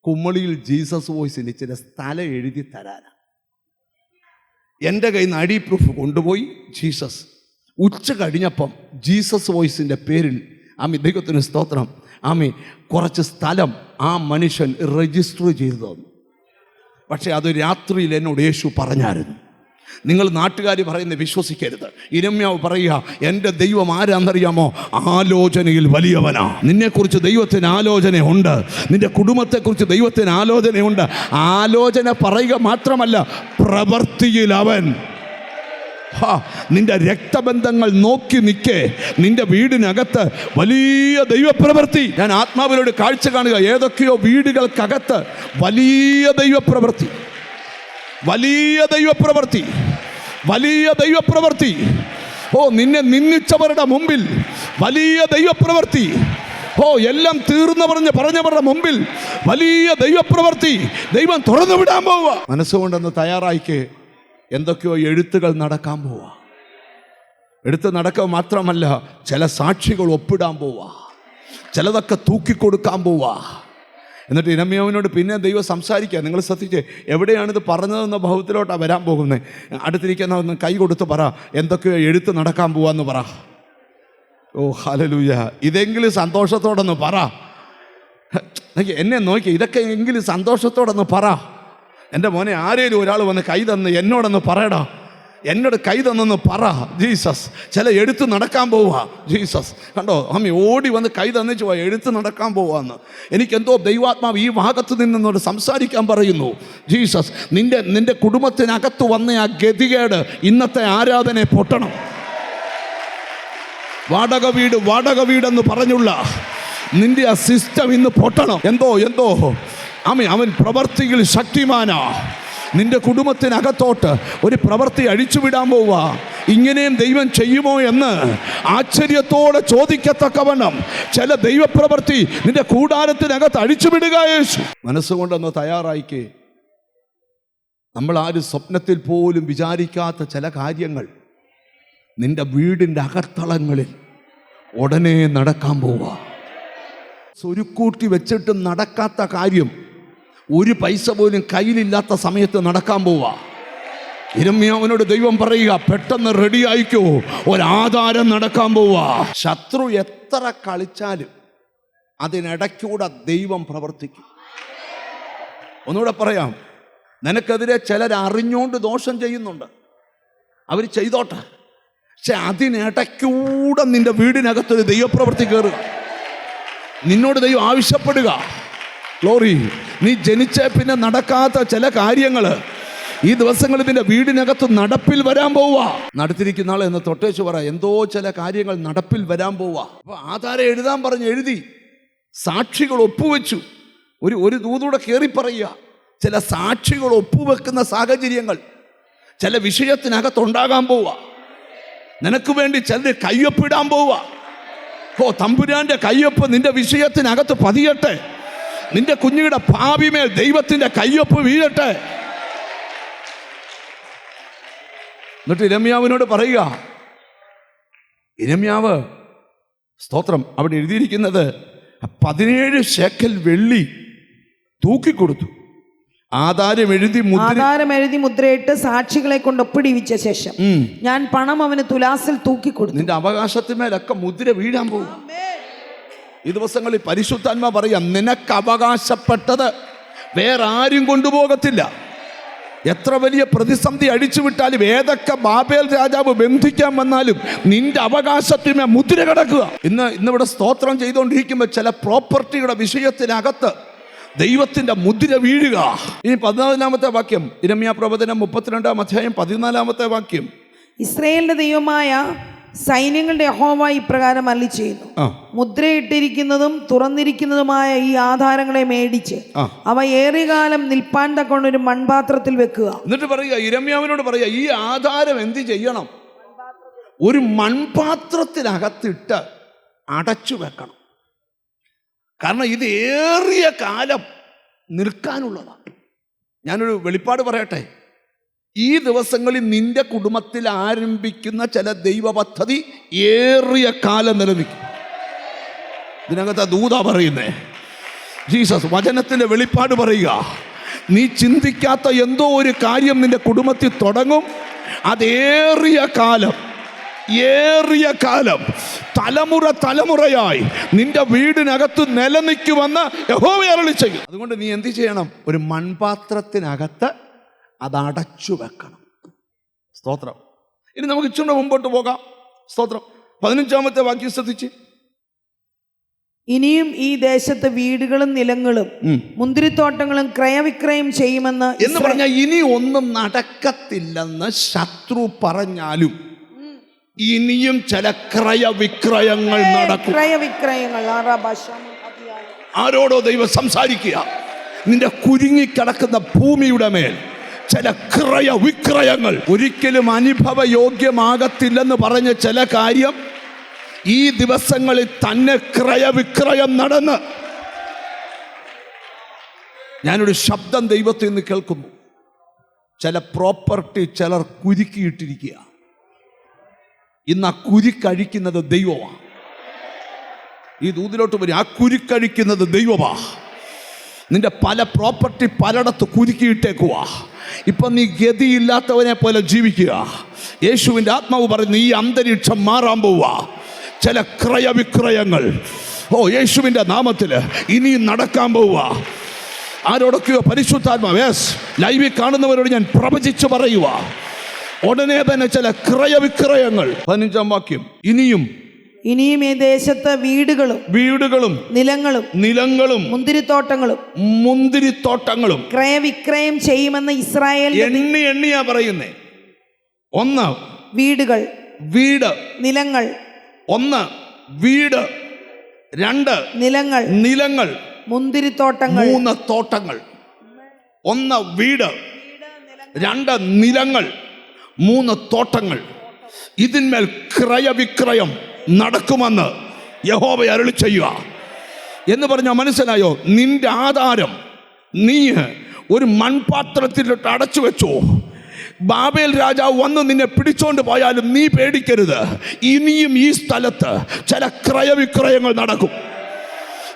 കുമളിയിൽ ജീസസ് വോയിസിന് ഇച്ചിരി സ്ഥലം എഴുതി തരാനാ. എൻ്റെ കയ്യിൽ നിന്ന് ID പ്രൂഫ് കൊണ്ടുപോയി ജീസസ്. ഉച്ച കഴിഞ്ഞപ്പം ജീസസ് വോയിസിൻ്റെ പേരിൽ ദൈവത്തിന് സ്തോത്രം, കുറച്ച് സ്ഥലം ആ മനുഷ്യൻ രജിസ്റ്റർ ചെയ്തു തന്നു. പക്ഷേ അത് രാത്രിയിൽ എന്നോട് യേശു പറഞ്ഞായിരുന്നു. നിങ്ങൾ നാട്ടുകാർ പറയുന്നത് വിശ്വസിക്കരുത്. ഇരമ്യാവ് പറയുക, എൻ്റെ ദൈവം ആരാന്നറിയാമോ? ആലോചനയിൽ വലിയവനാ. നിന്നെക്കുറിച്ച് ദൈവത്തിന് ആലോചനയുണ്ട്. നിന്റെ കുടുംബത്തെക്കുറിച്ച് ദൈവത്തിന് ആലോചനയുണ്ട്. ആലോചന പറയുക മാത്രമല്ല, പ്രവൃത്തിയിൽ അവൻ. നിന്റെ രക്തബന്ധങ്ങൾ നോക്കി നിൽക്കേ. നിന്റെ വീടിനകത്ത് വലിയ ദൈവപ്രവൃത്തി. ഞാൻ ആത്മാവിനോട് കാഴ്ച കാണുക. ഏതൊക്കെയോ വീടുകൾക്കകത്ത് വലിയ ദൈവപ്രവൃത്തി, വലിയ ദൈവപ്രവൃത്തി, വലിയ ദൈവപ്രവൃത്തി. നിന്നെ നിന്ദിച്ചവരുടെ മുമ്പിൽ വലിയ ദൈവപ്രവൃത്തി. എല്ലാം തീർന്നു പറഞ്ഞവരുടെ മുമ്പിൽ വലിയ ദൈവപ്രവൃത്തി ദൈവം തുറന്നു വിടാൻ പോവുക. മനസ്സുകൊണ്ടൊന്ന് തയ്യാറായിക്കേ. എന്തൊക്കെയോ എഴുത്തുകൾ നടക്കാൻ പോവാ. എഴുത്ത് നടക്കുക മാത്രമല്ല, ചില സാക്ഷികൾ ഒപ്പിടാൻ പോവാ. ചിലതൊക്കെ തൂക്കിക്കൊടുക്കാൻ പോവാ. എന്നിട്ട് ഇരമ്യാവിനോട് പിന്നെ ദൈവം സംസാരിക്കുക. നിങ്ങൾ ശ്രദ്ധിച്ചേ, എവിടെയാണിത് പറഞ്ഞതെന്ന ഭാവത്തിലോട്ടാണ് വരാൻ പോകുന്നത്. അടുത്തിരിക്കുന്ന കൈ കൊടുത്ത് പറ, എന്തൊക്കെയോ എഴുത്ത് നടക്കാൻ പോവാന്ന് പറ. ഹല്ലേലൂയ. ഇതെങ്കിലും സന്തോഷത്തോടൊന്ന് പറ. എന്നെ നോക്കി, ഇതൊക്കെ എങ്കിലും സന്തോഷത്തോടൊന്ന് പറ. എൻ്റെ മോനെ, ആരേലും ഒരാൾ വന്ന് കൈ തന്ന് എന്നോടൊന്ന് പറയടാ. എന്നോട് കൈ തന്നെന്ന് പറ. ജീസസ്. ചില എഴുത്ത് നടക്കാൻ പോവുക. ജീസസ്. കണ്ടോ, ഓടി വന്ന് കൈ തന്നിച്ച് പോവാ, എഴുത്ത് നടക്കാൻ പോവാന്ന്. എനിക്കെന്തോ ദൈവാത്മാവ് ഈ ഭാഗത്ത് നിന്നോട് സംസാരിക്കാൻ പറയുന്നു. ജീസസ്, നിന്റെ കുടുംബത്തിനകത്ത് വന്ന ആ ഗതികേട് ഇന്നത്തെ ആരാധനയെ പൊട്ടണം. വാടക വീടെന്ന് പറഞ്ഞുള്ള നിന്റെ ആ സിസ്റ്റം ഇന്ന് പൊട്ടണം. എന്തോ അവൻ പ്രവർത്തിയിൽ ശക്തിമാനാ. നിന്റെ കുടുംബത്തിനകത്തോട്ട് ഒരു പ്രവൃത്തി അഴിച്ചുവിടാൻ പോവുക. ഇങ്ങനെയും ദൈവം ചെയ്യുമോ എന്ന് ആശ്ചര്യത്തോടെ ചോദിക്കത്തക്കവണ്ണം ചില ദൈവപ്രവൃത്തി നിന്റെ കൂടാരത്തിനകത്ത് അഴിച്ചുവിടുക. യേശു മനസ്സുകൊണ്ടൊന്ന് തയ്യാറായിക്കേ. നമ്മൾ ആരും സ്വപ്നത്തിൽ പോലും വിചാരിക്കാത്ത ചില കാര്യങ്ങൾ നിന്റെ വീടിൻ്റെ അകത്തളങ്ങളിൽ ഉടനെ നടക്കാൻ പോവുക. സ്വരുക്കൂട്ടി വെച്ചിട്ടും നടക്കാത്ത കാര്യം ഒരു പൈസ പോലും കയ്യിലില്ലാത്ത സമയത്ത് നടക്കാൻ പോവുക. ഇരമ്യാവിനോട് ദൈവം പറയുക, പെട്ടെന്ന് റെഡി ആയിക്കോ, ഒരാധാരം നടക്കാൻ പോവുക. ശത്രു എത്ര കളിച്ചാലും അതിനിടയ്ക്കൂടെ ദൈവം പ്രവർത്തിക്കും. ഒന്നുകൂടെ പറയാം, നിനക്കെതിരെ ചിലർ അറിഞ്ഞുകൊണ്ട് ദോഷം ചെയ്യുന്നുണ്ട്. അവർ ചെയ്തോട്ടെ. പക്ഷെ അതിനിടയ്ക്കൂടെ നിന്റെ വീടിനകത്തൊരു ദൈവപ്രവൃത്തി കയറുക. നിന്നോട് ദൈവം ആവശ്യപ്പെടുക. ഗ്ലോറി. നീ ജനിച്ച പിന്നെ നടക്കാത്ത ചില കാര്യങ്ങൾ ഈ ദിവസങ്ങളിൽ നിന്റെ വീടിനകത്ത് നടപ്പിൽ വരാൻ പോവുക. നടത്തിരിക്കുന്ന ആൾ എന്ന് തൊട്ടേച്ച് പറ, എന്തോ ചില കാര്യങ്ങൾ നടപ്പിൽ വരാൻ പോവുക. അപ്പൊ ആധാരം എഴുതാൻ പറഞ്ഞ് എഴുതി, സാക്ഷികൾ ഒപ്പുവെച്ചു. ഒരു ദൂതൂടെ കയറി പറയുക. ചില സാക്ഷികൾ ഒപ്പുവെക്കുന്ന സാഹചര്യങ്ങൾ ചില വിഷയത്തിനകത്തുണ്ടാകാൻ പോവുക. നിനക്ക് വേണ്ടി ചിലർ കയ്യൊപ്പിടാൻ പോവുക. തമ്പുരാന്റെ കയ്യൊപ്പ് നിന്റെ വിഷയത്തിനകത്ത് പതിയട്ടെ. നിന്റെ കുഞ്ഞുങ്ങളുടെ ഭാവിമേൽ ദൈവത്തിന്റെ കയ്യൊപ്പ് വീഴട്ടെ. എന്നിട്ട് ഇരമ്യാവിനോട് പറയുക. ഇരമ്യാവ് സ്തോത്രം അവിടെ എഴുതിയിരിക്കുന്നത് 17 ശേക്കൽ വെള്ളി തൂക്കിക്കൊടുത്തു. ആധാരം എഴുതി മുദ്രയിട്ട് സാക്ഷികളെ കൊണ്ട് ഒപ്പിടിവിച്ച ശേഷം ഞാൻ പണം അവന് തുലാസിൽ തൂക്കിക്കൊടുത്തു. നിന്റെ അവകാശത്തിന്മേലൊക്കെ മുദ്ര വീഴാൻ പോകും. ഈ ദിവസങ്ങളിൽ പരിശുദ്ധാത്മാ പറയാം, നിനക്ക് അവകാശപ്പെട്ടത് വേറെ ആരും കൊണ്ടുപോകത്തില്ല. എത്ര വലിയ പ്രതിസന്ധി അടിച്ചുവിട്ടാലും, ഏതൊക്കെ ബാബേൽ രാജാവ് ബന്ധിക്കാൻ വന്നാലും നിന്റെ അവകാശത്തിന് മുദ്ര കിടക്കുക. ഇന്നിവിടെ സ്തോത്രം ചെയ്തുകൊണ്ടിരിക്കുമ്പോൾ ചില പ്രോപ്പർട്ടിയുടെ വിഷയത്തിനകത്ത് ദൈവത്തിന്റെ മുദ്ര വീഴുക. ഇനി 14-ാമത്തെ വാക്യം, യിരെമ്യാ പ്രവചനം 32-ാം അധ്യായം 14-ാമത്തെ വാക്യം. ഇസ്രായേലിന്റെ ദൈവമായ സൈന്യങ്ങളുടെ യഹോവ ഇപ്രകാരം അരുളിച്ചെയ്യുന്നു, മുദ്രയിട്ടിരിക്കുന്നതും തുറന്നിരിക്കുന്നതുമായ ഈ ആധാരങ്ങളെ മേടിച്ച് അവ ഏറിയ കാലം നിൽപ്പാൻ തക്കൊണ്ട് ഒരു മൺപാത്രത്തിൽ വെക്കുക. എന്നിട്ട് പറയുക, യിരെമ്യാവിനോട് പറയുക, ഈ ആധാരം എന്ത് ചെയ്യണം? ഒരു മൺപാത്രത്തിനകത്തിട്ട് അടച്ചു വെക്കണം. കാരണം ഇത് ഏറിയ കാലം നിൽക്കാനുള്ളതാണ്. ഞാനൊരു വെളിപ്പാട് പറയട്ടെ. ഈ ദിവസങ്ങളിൽ നിന്റെ കുടുംബത്തിൽ ആരംഭിക്കുന്ന ചില ദൈവ പദ്ധതി ഏറിയ കാലം നിലനിൽക്കും. ഇതിനകത്ത് ദൂത പറയുന്നേ, ജീസസ് വചനത്തിന്റെ വെളിപ്പാട് പറയുക. നീ ചിന്തിക്കാത്ത എന്തോ ഒരു കാര്യം നിന്റെ കുടുംബത്തിൽ തുടങ്ങും. അതേറിയ കാലം, ഏറിയ കാലം, തലമുറയായി നിന്റെ വീടിനകത്ത് നിലനിൽക്കുമെന്ന് യഹോവ അരുളിച്ചെയ്യും. അതുകൊണ്ട് നീ എന്ത് ചെയ്യണം? ഒരു മൺപാത്രത്തിനകത്ത് അത് അടച്ചു വെക്കണം. സ്തോത്രം. ഇനി നമുക്ക് ഇച്ചിരി മുമ്പോട്ട് പോകാം. സ്തോത്രം. 15-ാമത്തെ വാക്യം ശ്രദ്ധിച്ച്. ഇനിയും ഈ ദേശത്ത് വീടുകളും നിലങ്ങളും മുന്തിരിത്തോട്ടങ്ങളും ക്രയവിക്രയം ചെയ്യുമെന്ന് എന്ന് പറഞ്ഞാൽ ഇനി ഒന്നും നടക്കത്തില്ലെന്ന് ശത്രു പറഞ്ഞാലും ഇനിയും ചില ക്രയവിക്രയങ്ങൾ നടക്കും. ക്രയവിക്രയങ്ങൾ ആരോടോ ദൈവം സംസാരിക്കുക. നിന്റെ കുരുങ്ങിക്കിടക്കുന്ന ഭൂമിയുടെ മേൽ ചില ക്രയവിക്രയങ്ങൾ, ഒരിക്കലും അനുഭവയോഗ്യമാകത്തില്ലെന്ന് പറഞ്ഞ ചില കാര്യം ഈ ദിവസങ്ങളിൽ തന്നെ ക്രയവിക്രയം നടന്ന് ഞാനൊരു ശബ്ദം ദൈവത്തിൽ നിന്ന് കേൾക്കുന്നു. ചില പ്രോപ്പർട്ടി ചിലർ കുരുക്കിയിട്ടിരിക്കുക. ഇന്ന് ആ കുരുക്കഴിക്കുന്നത് ദൈവമാണ്. ഈ ദൂതിലോട്ട് വരും, ആ കുരുക്കഴിക്കുന്നത് ദൈവമാണ്. നിന്റെ പല പ്രോപ്പർട്ടി പലയിടത്ത് കുരുക്കിയിട്ടേക്കുക. ഇപ്പം നീ ഗതിയില്ലാത്തവനെ പോലെ ജീവിക്കുക. യേശുവിൻ്റെ ആത്മാവ് പറയുന്നു, ഈ അന്തരീക്ഷം മാറാൻ പോവുക. ചില ക്രയവിക്രയങ്ങൾ യേശുവിൻ്റെ നാമത്തിൽ ഇനിയും നടക്കാൻ പോവുക. ആരോടൊക്കെയോ പരിശുദ്ധാത്മാവ് ലൈവിൽ കാണുന്നവരോട് ഞാൻ പ്രവചിച്ച് പറയുക, ഉടനെ തന്നെ ചില ക്രയവിക്രയങ്ങൾ. 15-ാം വാക്യം. ഇനിയും ഈ ദേശത്ത് വീടുകളും നിലങ്ങളും മുന്തിരിത്തോട്ടങ്ങളും ക്രയവിക്രയം ചെയ്യുമെന്ന് ഇസ്രായേൽ എണ്ണിയാ പറയുന്നേ. 1 വീട് നിലങ്ങൾ, 1 വീട്, 2 നിലങ്ങൾ, മുന്തിരിത്തോട്ടങ്ങൾ, 3 തോട്ടങ്ങൾ. 1 വീട്, 2 നിലങ്ങൾ, 3 തോട്ടങ്ങൾ. ഇതിന്മേൽ ക്രയവിക്രയം നടക്കുമെന്ന് യഹോവ അരുളിച്ചെയ്യുക എന്ന് പറഞ്ഞാൽ മനസ്സിലായോ? നിന്റെ ആധാരം നീ ഒരു മൺപാത്രത്തിലിട്ട് അടച്ചു വെച്ചോ. ബാബേൽ രാജാവ് വന്ന് നിന്നെ പിടിച്ചോണ്ട് പോയാലും നീ പേടിക്കരുത്. ഇനിയും ഈ സ്ഥലത്ത് ചില ക്രയവിക്രയങ്ങൾ നടക്കും.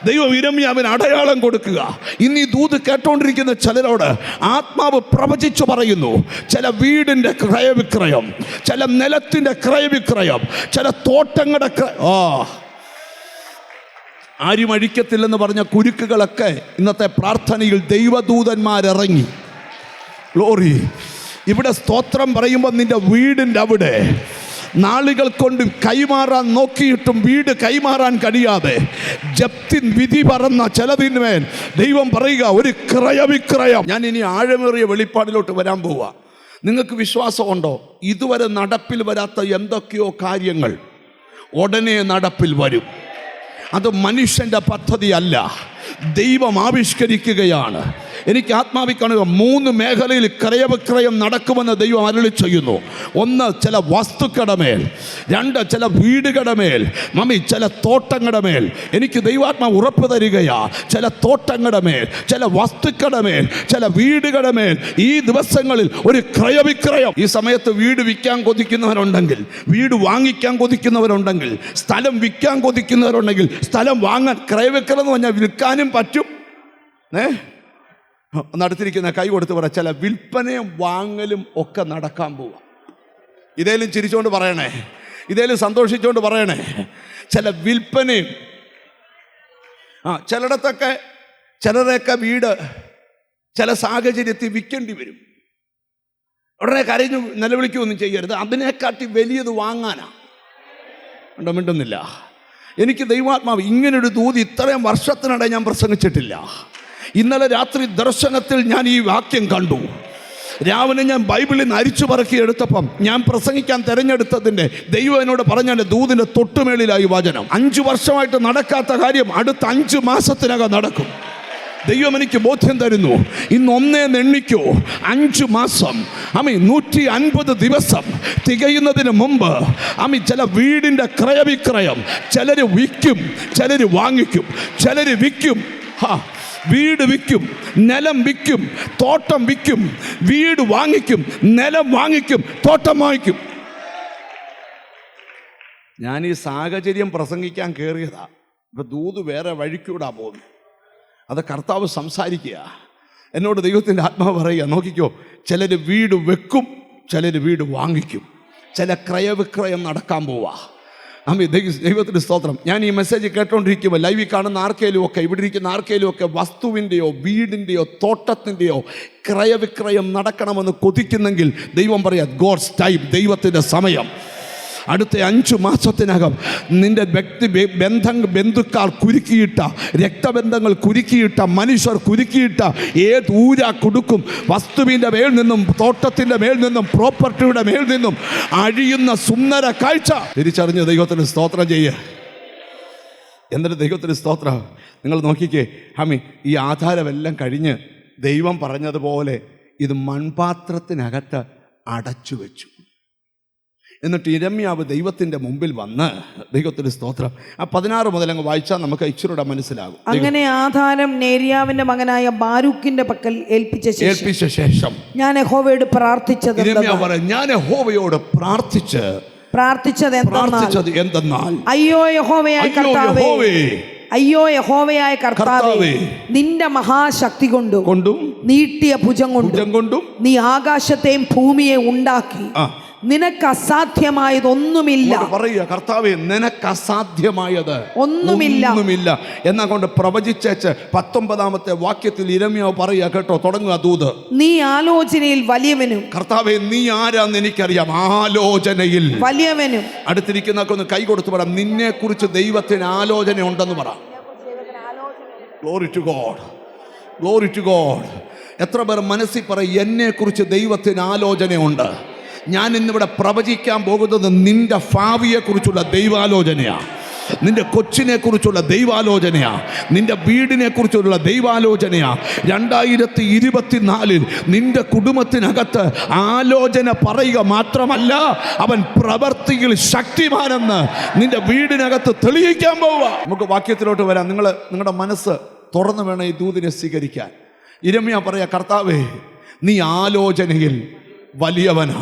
ദൈവം യിരെമ്യാവിന് അടയാളം കൊടുക്കുക. ഇന്ന് ഈ ദൂത് കേട്ടോണ്ടിരിക്കുന്ന ചിലരോട് ആത്മാവ് പ്രവചിച്ചു പറയുന്നു, ചില വീടിൻ്റെ ക്രയവിക്രയം, ചില നിലത്തിൻ്റെ ക്രയവിക്രയം, ചില തോട്ടങ്ങളുടെ ആരും അഴിക്കത്തില്ലെന്ന് പറഞ്ഞ കുരുക്കുകളൊക്കെ ഇന്നത്തെ പ്രാർത്ഥനയിൽ ദൈവദൂതന്മാരിറങ്ങി. ഗ്ലോറി. ഇവിടെ സ്തോത്രം പറയുമ്പോൾ നിന്റെ വീടിൻ്റെ അവിടെ നാളുകൾ കൊണ്ട് കൈമാറാൻ നോക്കിയിട്ടും വീട് കൈമാറാൻ കഴിയാതെ ജപ്തിൻ വിധി പറന്ന ചിലതിന്മേൽ ദൈവം പറയുക, ഒരു ക്രയവിക്രയം. ഞാൻ ഇനി ആഴമേറിയ വെളിപ്പാടിലോട്ട് വരാൻ പോവുക. നിങ്ങൾക്ക് വിശ്വാസമുണ്ടോ? ഇതുവരെ നടപ്പിൽ വരാത്ത എന്തൊക്കെയോ കാര്യങ്ങൾ ഉടനെ നടപ്പിൽ വരും. അത് മനുഷ്യൻ്റെ പദ്ധതിയല്ല, ദൈവം ആവിഷ്കരിക്കുകയാണ്. എനിക്ക് ആത്മാവിൽ കാണുക 3 മേഖലയിൽ ക്രയവിക്രയം നടക്കുമെന്ന് ദൈവം അരുളി ചെയ്യുന്നു. 1 ചില വസ്തുക്കളുടെ മേൽ, 2 ചില വീടുകളുടെ മേൽ, ചില തോട്ടങ്ങളുടെ മേൽ. എനിക്ക് ദൈവാത്മാവ് ഉറപ്പ് തരികയാ, ചില തോട്ടങ്ങളുടെ മേൽ, ചില വസ്തുക്കളുടെ മേൽ, ചില വീടുകളുടെ മേൽ ഈ ദിവസങ്ങളിൽ ഒരു ക്രയവിക്രയം. ഈ സമയത്ത് വീട് വിൽക്കാൻ കൊതിക്കുന്നവരുണ്ടെങ്കിൽ, വീട് വാങ്ങിക്കാൻ കൊതിക്കുന്നവരുണ്ടെങ്കിൽ, സ്ഥലം വിൽക്കാൻ കൊതിക്കുന്നവരുണ്ടെങ്കിൽ സ്ഥലം വാങ്ങാൻ, ക്രയവിക്രയം എന്ന് പറഞ്ഞാൽ വിൽക്കാനും പറ്റും. നടത്തിരിക്കുന്ന കൈ കൊടുത്ത് പറ, ചില വിൽപ്പനയും വാങ്ങലും ഒക്കെ നടക്കാൻ പോവാ. ഇതേലും ചിരിച്ചുകൊണ്ട് പറയണേ, ഇതേലും സന്തോഷിച്ചുകൊണ്ട് പറയണേ. ചില വിൽപ്പനയും ചിലരെയൊക്കെ വീട് ചില സാഹചര്യത്തിൽ വിൽക്കേണ്ടി വരും. ഉടനെ കരഞ്ഞു നിലവിളിക്കുകയൊന്നും ചെയ്യരുത്. അതിനെക്കാട്ടി വലിയത് വാങ്ങാനാ. മിണ്ടുന്നില്ല. എനിക്ക് ദൈവാത്മാവ് ഇങ്ങനൊരു ദൂത് ഇത്രയും വർഷത്തിനിടെ ഞാൻ പ്രസംഗിച്ചിട്ടില്ല. ഇന്നലെ രാത്രി ദർശനത്തിൽ ഞാൻ ഈ വാക്യം കണ്ടു. രാവിലെ ഞാൻ ബൈബിളിൽ നിന്ന് അരിച്ചു പറക്കി എടുത്തപ്പം ഞാൻ പ്രസംഗിക്കാൻ തിരഞ്ഞെടുത്തതിൻ്റെ ദൈവം എന്നോട് പറഞ്ഞ ദൂതിൻ്റെ തൊട്ടുമേളിലായി വചനം. 5 വർഷമായിട്ട് നടക്കാത്ത കാര്യം അടുത്ത 5 മാസത്തിനകം നടക്കും. ദൈവം എനിക്ക് ബോധ്യം തരുന്നു. ഇന്ന് 1 എണ്ണിക്കോ 5 മാസം 150 ദിവസം തികയുന്നതിന് മുമ്പ് ചില വീടിൻ്റെ ക്രയവിക്രയം, ചിലർ വിൽക്കും, ചിലർ വാങ്ങിക്കും, ചിലർ വിൽക്കും, വീട് വിൽക്കും, നിലം വിൽക്കും, തോട്ടം വിൽക്കും, വീട് വാങ്ങിക്കും, നിലം വാങ്ങിക്കും, തോട്ടം വാങ്ങിക്കും. ഞാൻ ഈ സാഹചര്യം പ്രസംഗിക്കാൻ കയറിയതാ. ഇപ്പൊ ദൂത് വേറെ വഴിക്കൂടാ പോകുന്നു. അത് കർത്താവ് സംസാരിക്കുക. എന്നോട് ദൈവത്തിൻ്റെ ആത്മാവ് പറയുക, നോക്കിക്കോ, ചിലർ വീട് വെക്കും, ചിലർ വീട് വാങ്ങിക്കും, ചില ക്രയവിക്രയം നടക്കാൻ പോവാ. ദൈവത്തിൻ്റെ സ്തോത്രം. ഞാൻ ഈ മെസ്സേജ് കേട്ടോണ്ടിരിക്കുമ്പോൾ ലൈവിൽ കാണുന്ന ആർക്കേലും ഒക്കെ, ഇവിടെ ഇരിക്കുന്ന ആർക്കേലും ഒക്കെ വസ്തുവിൻ്റെയോ വീടിൻ്റെയോ തോട്ടത്തിൻ്റെയോ ക്രയവിക്രയം നടക്കണമെന്ന് കൊതിക്കുന്നെങ്കിൽ ദൈവം പറയാം, ഗോഡ്സ് ടൈം, ദൈവത്തിൻ്റെ സമയം. അടുത്ത 5 മാസത്തിനകം നിന്റെ ബന്ധുക്കാർ കുരുക്കിയിട്ട, രക്തബന്ധങ്ങൾ കുരുക്കിയിട്ട, മനുഷ്യർ കുരുക്കിയിട്ട ഏത് ഊരാ കൊടുക്കും വസ്തുവിൻ്റെ മേൽ നിന്നും, തോട്ടത്തിൻ്റെ മേൽ നിന്നും, പ്രോപ്പർട്ടിയുടെ മേൽ നിന്നും അഴിയുന്ന സുന്ദര കാഴ്ച തിരിച്ചറിഞ്ഞ് ദൈവത്തിന് സ്തോത്രം ചെയ്യുക. എന്നിട്ട് ദൈവത്തിന് സ്തോത്രം. നിങ്ങൾ നോക്കിക്കേ, ഈ ആധാരമെല്ലാം കഴിഞ്ഞ് ദൈവം പറഞ്ഞതുപോലെ ഇത് മൺപാത്രത്തിനകത്ത് അടച്ചു വെച്ചു. എന്നിട്ട് ഇരമ്യാവ് ദൈവത്തിന്റെ മുമ്പിൽ വന്ന്, ദൈവത്തിന്റെ സ്തോത്രം, 16 മുതൽ അങ്ങ് വായിച്ചാൽ നമുക്ക് ഇച്ചിരൂടെ മനസ്സിലാകും. അങ്ങനെ ആധാരം നേര്യാവിന്റെ മകനായ ബാരൂക്കിന്റെ പക്കൽ ഏൽപ്പിച്ച ശേഷം ഞാൻ യഹോവയോട് പ്രാർത്ഥിച്ചത് എന്തെന്നാൽ, അയ്യോ യഹോവയായ കർത്താവേ, നിന്റെ മഹാശക്തി കൊണ്ടും നീട്ടിയ ഭുജം കൊണ്ടും നീ ആകാശത്തെയും ഭൂമിയെ ഉണ്ടാക്കി. നിനക്ക് അസാധ്യമായതൊന്നുമില്ല. പറയുക, കർത്താവേ, നിനക്ക് അസാധ്യമായത് ഒന്നുമില്ല എന്നാ കൊണ്ട് പ്രവചിച്ചേച്ച് 19-ാമത്തെ വാക്യത്തിൽ ഇരമ്യാവ് പറയുക, കേട്ടോ, തുടങ്ങുക ദൂത്. നീ ആലോചനയിൽ വലിയവനും. കർത്താവേ, നീ ആരാന്ന് എനിക്കറിയാം. ആലോചനയിൽ വലിയവനും. അടുത്തിരിക്കുന്നൊക്കെ ഒന്ന് കൈ കൊടുത്ത് പറയാം, നിന്നെ കുറിച്ച് ദൈവത്തിന് ആലോചന ഉണ്ടെന്ന് പറ. Glory to God, glory to God. എത്ര പേർ മനസ്സിൽ പറയും, എന്നെ കുറിച്ച് ദൈവത്തിന് ആലോചനയുണ്ട്. ഞാൻ ഇന്നിവിടെ പ്രവചിക്കാൻ പോകുന്നത് നിന്റെ ഭാവിയെക്കുറിച്ചുള്ള ദൈവാലോചനയാണ്, നിന്റെ കൊച്ചിനെ കുറിച്ചുള്ള ദൈവാലോചനയാണ്, നിന്റെ വീടിനെ കുറിച്ചുള്ള ദൈവാലോചനയാണ്. 2024 നിന്റെ കുടുംബത്തിനകത്ത് ആലോചന പറയുക മാത്രമല്ല, അവൻ പ്രവർത്തിയിൽ ശക്തിമാനെന്ന് നിന്റെ വീടിനകത്ത് തെളിയിക്കാൻ പോവുക. നമുക്ക് വാക്യത്തിലോട്ട് വരാം. നിങ്ങളുടെ മനസ്സ് തുറന്നു വേണം ഈ ദൂതിനെ സ്വീകരിക്കാൻ. ഇരമ്യാ പറയാ, കർത്താവേ, നീ ആലോചനയിൽ വലിയവനാ,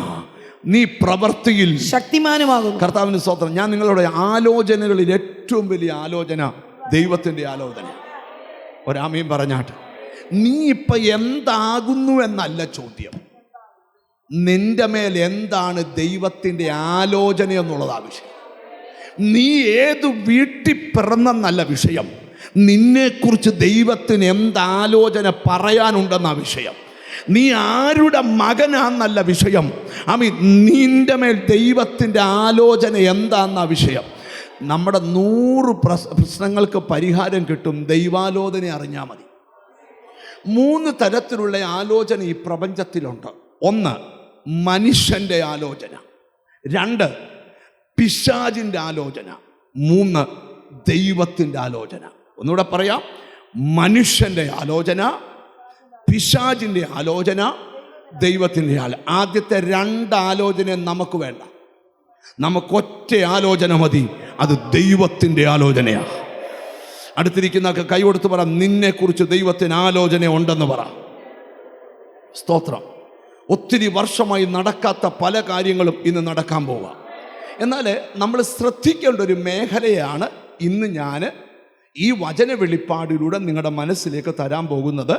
നീ പ്രവർത്തിയിൽ ശക്തിമാനുമാകുന്നു. കർത്താവിന്റെ സ്തോത്രം. ഞാൻ നിങ്ങളുടെ ആലോചനകളിൽ ഏറ്റവും വലിയ ആലോചന ദൈവത്തിന്റെ ആലോചന. ഒരാമയും പറഞ്ഞാട്ട്. നീ ഇപ്പൊ എന്താകുന്നു എന്നല്ല ചോദ്യം, നിന്റെ മേൽ എന്താണ് ദൈവത്തിന്റെ ആലോചന എന്നുള്ളതാ വിഷയം. നീ ഏത് വീട്ടിൽ പിറന്നെന്നല്ല വിഷയം, നിന്നെക്കുറിച്ച് ദൈവത്തിന് എന്താലോചന പറയാനുണ്ടെന്നാ വിഷയം. നീ ആരുടെ മകനാന്നല്ല വിഷയം, നിന്റെ മേൽ ദൈവത്തിൻ്റെ ആലോചന എന്താന്ന വിഷയം. നമ്മുടെ 100 പ്രശ്നങ്ങൾക്ക് പരിഹാരം കിട്ടും ദൈവാലോചന അറിഞ്ഞാൽ മതി. 3 തരത്തിലുള്ള ആലോചന ഈ പ്രപഞ്ചത്തിലുണ്ട്. 1 മനുഷ്യൻ്റെ ആലോചന, 2 പിശാചിൻ്റെ ആലോചന, 3 ദൈവത്തിൻ്റെ ആലോചന. ഒന്നുകൂടെ പറയാം, മനുഷ്യൻ്റെ ആലോചന, പിശാചിൻ്റെ ആലോചന, ദൈവത്തിൻ്റെ ആലോചന. ആദ്യത്തെ 2 ആലോചന നമുക്ക് വേണ്ട, നമുക്കൊറ്റ ആലോചന മതി, അത് ദൈവത്തിൻ്റെ ആലോചനയാണ്. അടുത്തിരിക്കുന്നൊക്കെ കൈ കൊടുത്ത് പറ, നിന്നെക്കുറിച്ച് ദൈവത്തിന് ആലോചന ഉണ്ടെന്ന് പറ. സ്തോത്രം. ഒത്തിരി വർഷമായി നടക്കാത്ത പല കാര്യങ്ങളും ഇന്ന് നടക്കാൻ പോവുക. എന്നാൽ നമ്മൾ ശ്രദ്ധിക്കേണ്ട ഒരു മേഖലയാണ് ഇന്ന് ഞാൻ ഈ വചന വെളിപ്പാടിലൂടെ നിങ്ങളുടെ മനസ്സിലേക്ക് തരാൻ പോകുന്നത്.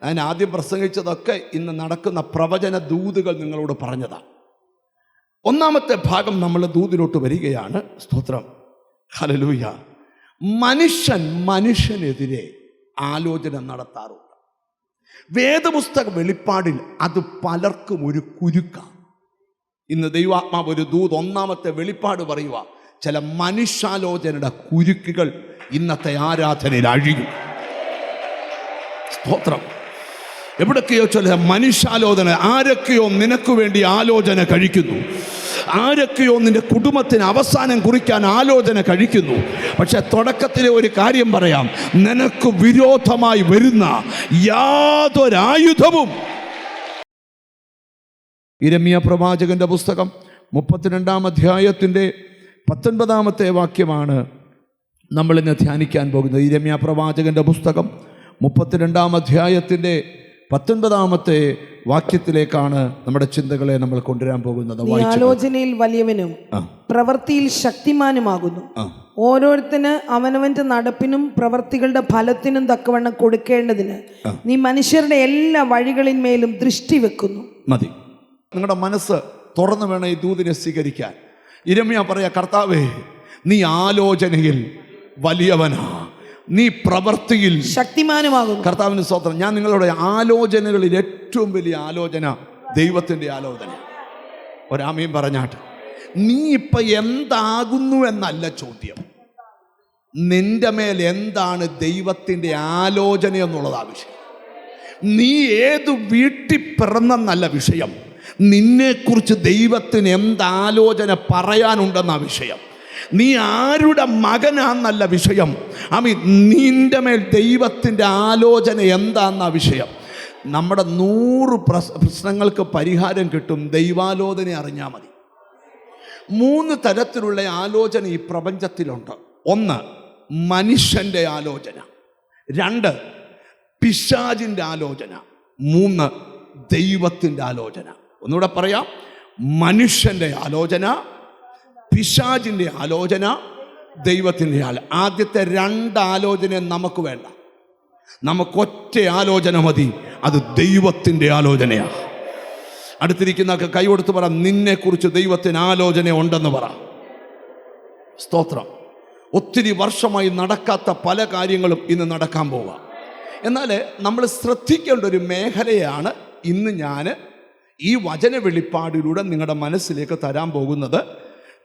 ഞാൻ ആദ്യം പ്രസംഗിച്ചതൊക്കെ ഇന്ന് നടക്കുന്ന പ്രവചന ദൂതുകൾ നിങ്ങളോട് പറഞ്ഞതാണ്. 1-ാമത്തെ ഭാഗം നമ്മൾ ദൂതിലോട്ട് വരികയാണ്. സ്തോത്രം, ഹല്ലേലൂയ. മനുഷ്യൻ മനുഷ്യനെതിരെ ആലോചന നടത്താറുണ്ട്. വേദപുസ്തക വെളിപ്പാടിൽ അത് പലർക്കും ഒരു കുരുക്കാണ്. ഇന്ന് ദൈവാത്മാവ് ഒരു ദൂത് ഒന്നാമത്തെ വെളിപ്പാട് പറയുക, ചില മനുഷ്യാലോചനയുടെ കുരുക്കുകൾ ഇന്നത്തെ ആരാധനയിൽ അഴിയും. സ്തോത്രം. എവിടൊക്കെയോ ചില മനുഷ്യാലോചന, ആരൊക്കെയോ നിനക്ക് വേണ്ടി ആലോചന കഴിക്കുന്നു, ആരൊക്കെയോ നിന്റെ കുടുംബത്തിന് അവസാനം കുറിക്കാൻ ആലോചന കഴിക്കുന്നു. പക്ഷെ തുടക്കത്തിലെ ഒരു കാര്യം പറയാം, നിനക്ക് വിരോധമായി വരുന്ന യാതൊരായുധവും. യിരെമ്യാ പ്രവാചകന്റെ പുസ്തകം 32-ാം അധ്യായത്തിൻ്റെ 19-ാമത്തെ വാക്യമാണ് നമ്മൾ ഇന്ന് ധ്യാനിക്കാൻ പോകുന്നത്. യിരെമ്യാ പ്രവാചകന്റെ പുസ്തകം 32-ാം അധ്യായത്തിൻ്റെ 19-ാമത്തെ വാക്യത്തിലേക്കാണ് നമ്മുടെ ചിന്തകളെ നമ്മൾ കൊണ്ടുവരാൻ പോകുന്നത്. ആലോചനയിൽ വലിയവനും പ്രവൃത്തിയിൽ ശക്തിമാനുമാകുന്നു. ഓരോരുത്തന് അവനവന്റെ നടപ്പിനും പ്രവൃത്തികളുടെ ഫലത്തിനും തക്കവണ്ണം കൊടുക്കേണ്ടതിന് നീ മനുഷ്യരുടെ എല്ലാ വഴികളിന്മേലും ദൃഷ്ടി വെക്കുന്നു. മതി. നിങ്ങളുടെ മനസ്സ് തുറന്നു വേണം ഈ ദൂതിനെ സ്വീകരിക്കാൻ. യിരെമ്യാ പറയാ, കർത്താവേ, നീ ആലോചനയിൽ വലിയവനാ, നീ പ്രവൃത്തിയിൽ ശക്തിമാനുമാകുന്നു. കർത്താവിന് സ്തോത്രം. ഞാൻ നിങ്ങളുടെ ആലോചനകളിൽ ഏറ്റവും വലിയ ആലോചന ദൈവത്തിൻ്റെ ആലോചന. ഒരാമയും പറഞ്ഞാട്ട്. നീ ഇപ്പം എന്താകുന്നു എന്നല്ല ചോദ്യം, നിന്റെ മേൽ എന്താണ് ദൈവത്തിൻ്റെ ആലോചന എന്നുള്ളതാ വിഷയം. നീ ഏത് വീട്ടിൽ പിറന്നെന്നല്ല വിഷയം, നിന്നെക്കുറിച്ച് ദൈവത്തിന് എന്താലോചന പറയാനുണ്ടെന്ന വിഷയം. നീ ആരുടെ മകനാന്നല്ല വിഷയം, നിന്റെ മേൽ ദൈവത്തിൻ്റെ ആലോചന എന്താന്ന വിഷയം. നമ്മുടെ 100 പ്രശ്നങ്ങൾക്ക് പരിഹാരം കിട്ടും ദൈവാലോചന അറിഞ്ഞാൽ മതി. 3 തരത്തിലുള്ള ആലോചന ഈ പ്രപഞ്ചത്തിലുണ്ട്. 1 മനുഷ്യൻ്റെ ആലോചന, 2 പിശാചിൻ്റെ ആലോചന, 3 ദൈവത്തിൻ്റെ ആലോചന. ഒന്നുകൂടെ പറയാം, മനുഷ്യൻ്റെ ആലോചന, പിശാചിൻ്റെ ആലോചന, ദൈവത്തിൻ്റെ ആലോചന. ആദ്യത്തെ 2 ആലോചന നമുക്ക് വേണ്ട, നമുക്കൊറ്റ ആലോചന മതി, അത് ദൈവത്തിൻ്റെ ആലോചനയാണ്. അടുത്തിരിക്കുന്നവർക്ക് കൈ കൊടുത്ത് പറ, നിന്നെക്കുറിച്ച് ദൈവത്തിന് ആലോചന ഉണ്ടെന്ന് പറ. സ്തോത്രം. ഒത്തിരി വർഷമായി നടക്കാത്ത പല കാര്യങ്ങളും ഇന്ന് നടക്കാൻ പോവുക. എന്നാൽ നമ്മൾ ശ്രദ്ധിക്കേണ്ട ഒരു മേഖലയാണ് ഇന്ന് ഞാൻ ഈ വചന വെളിപ്പാടിലൂടെ നിങ്ങളുടെ മനസ്സിലേക്ക് തരാൻ പോകുന്നത്.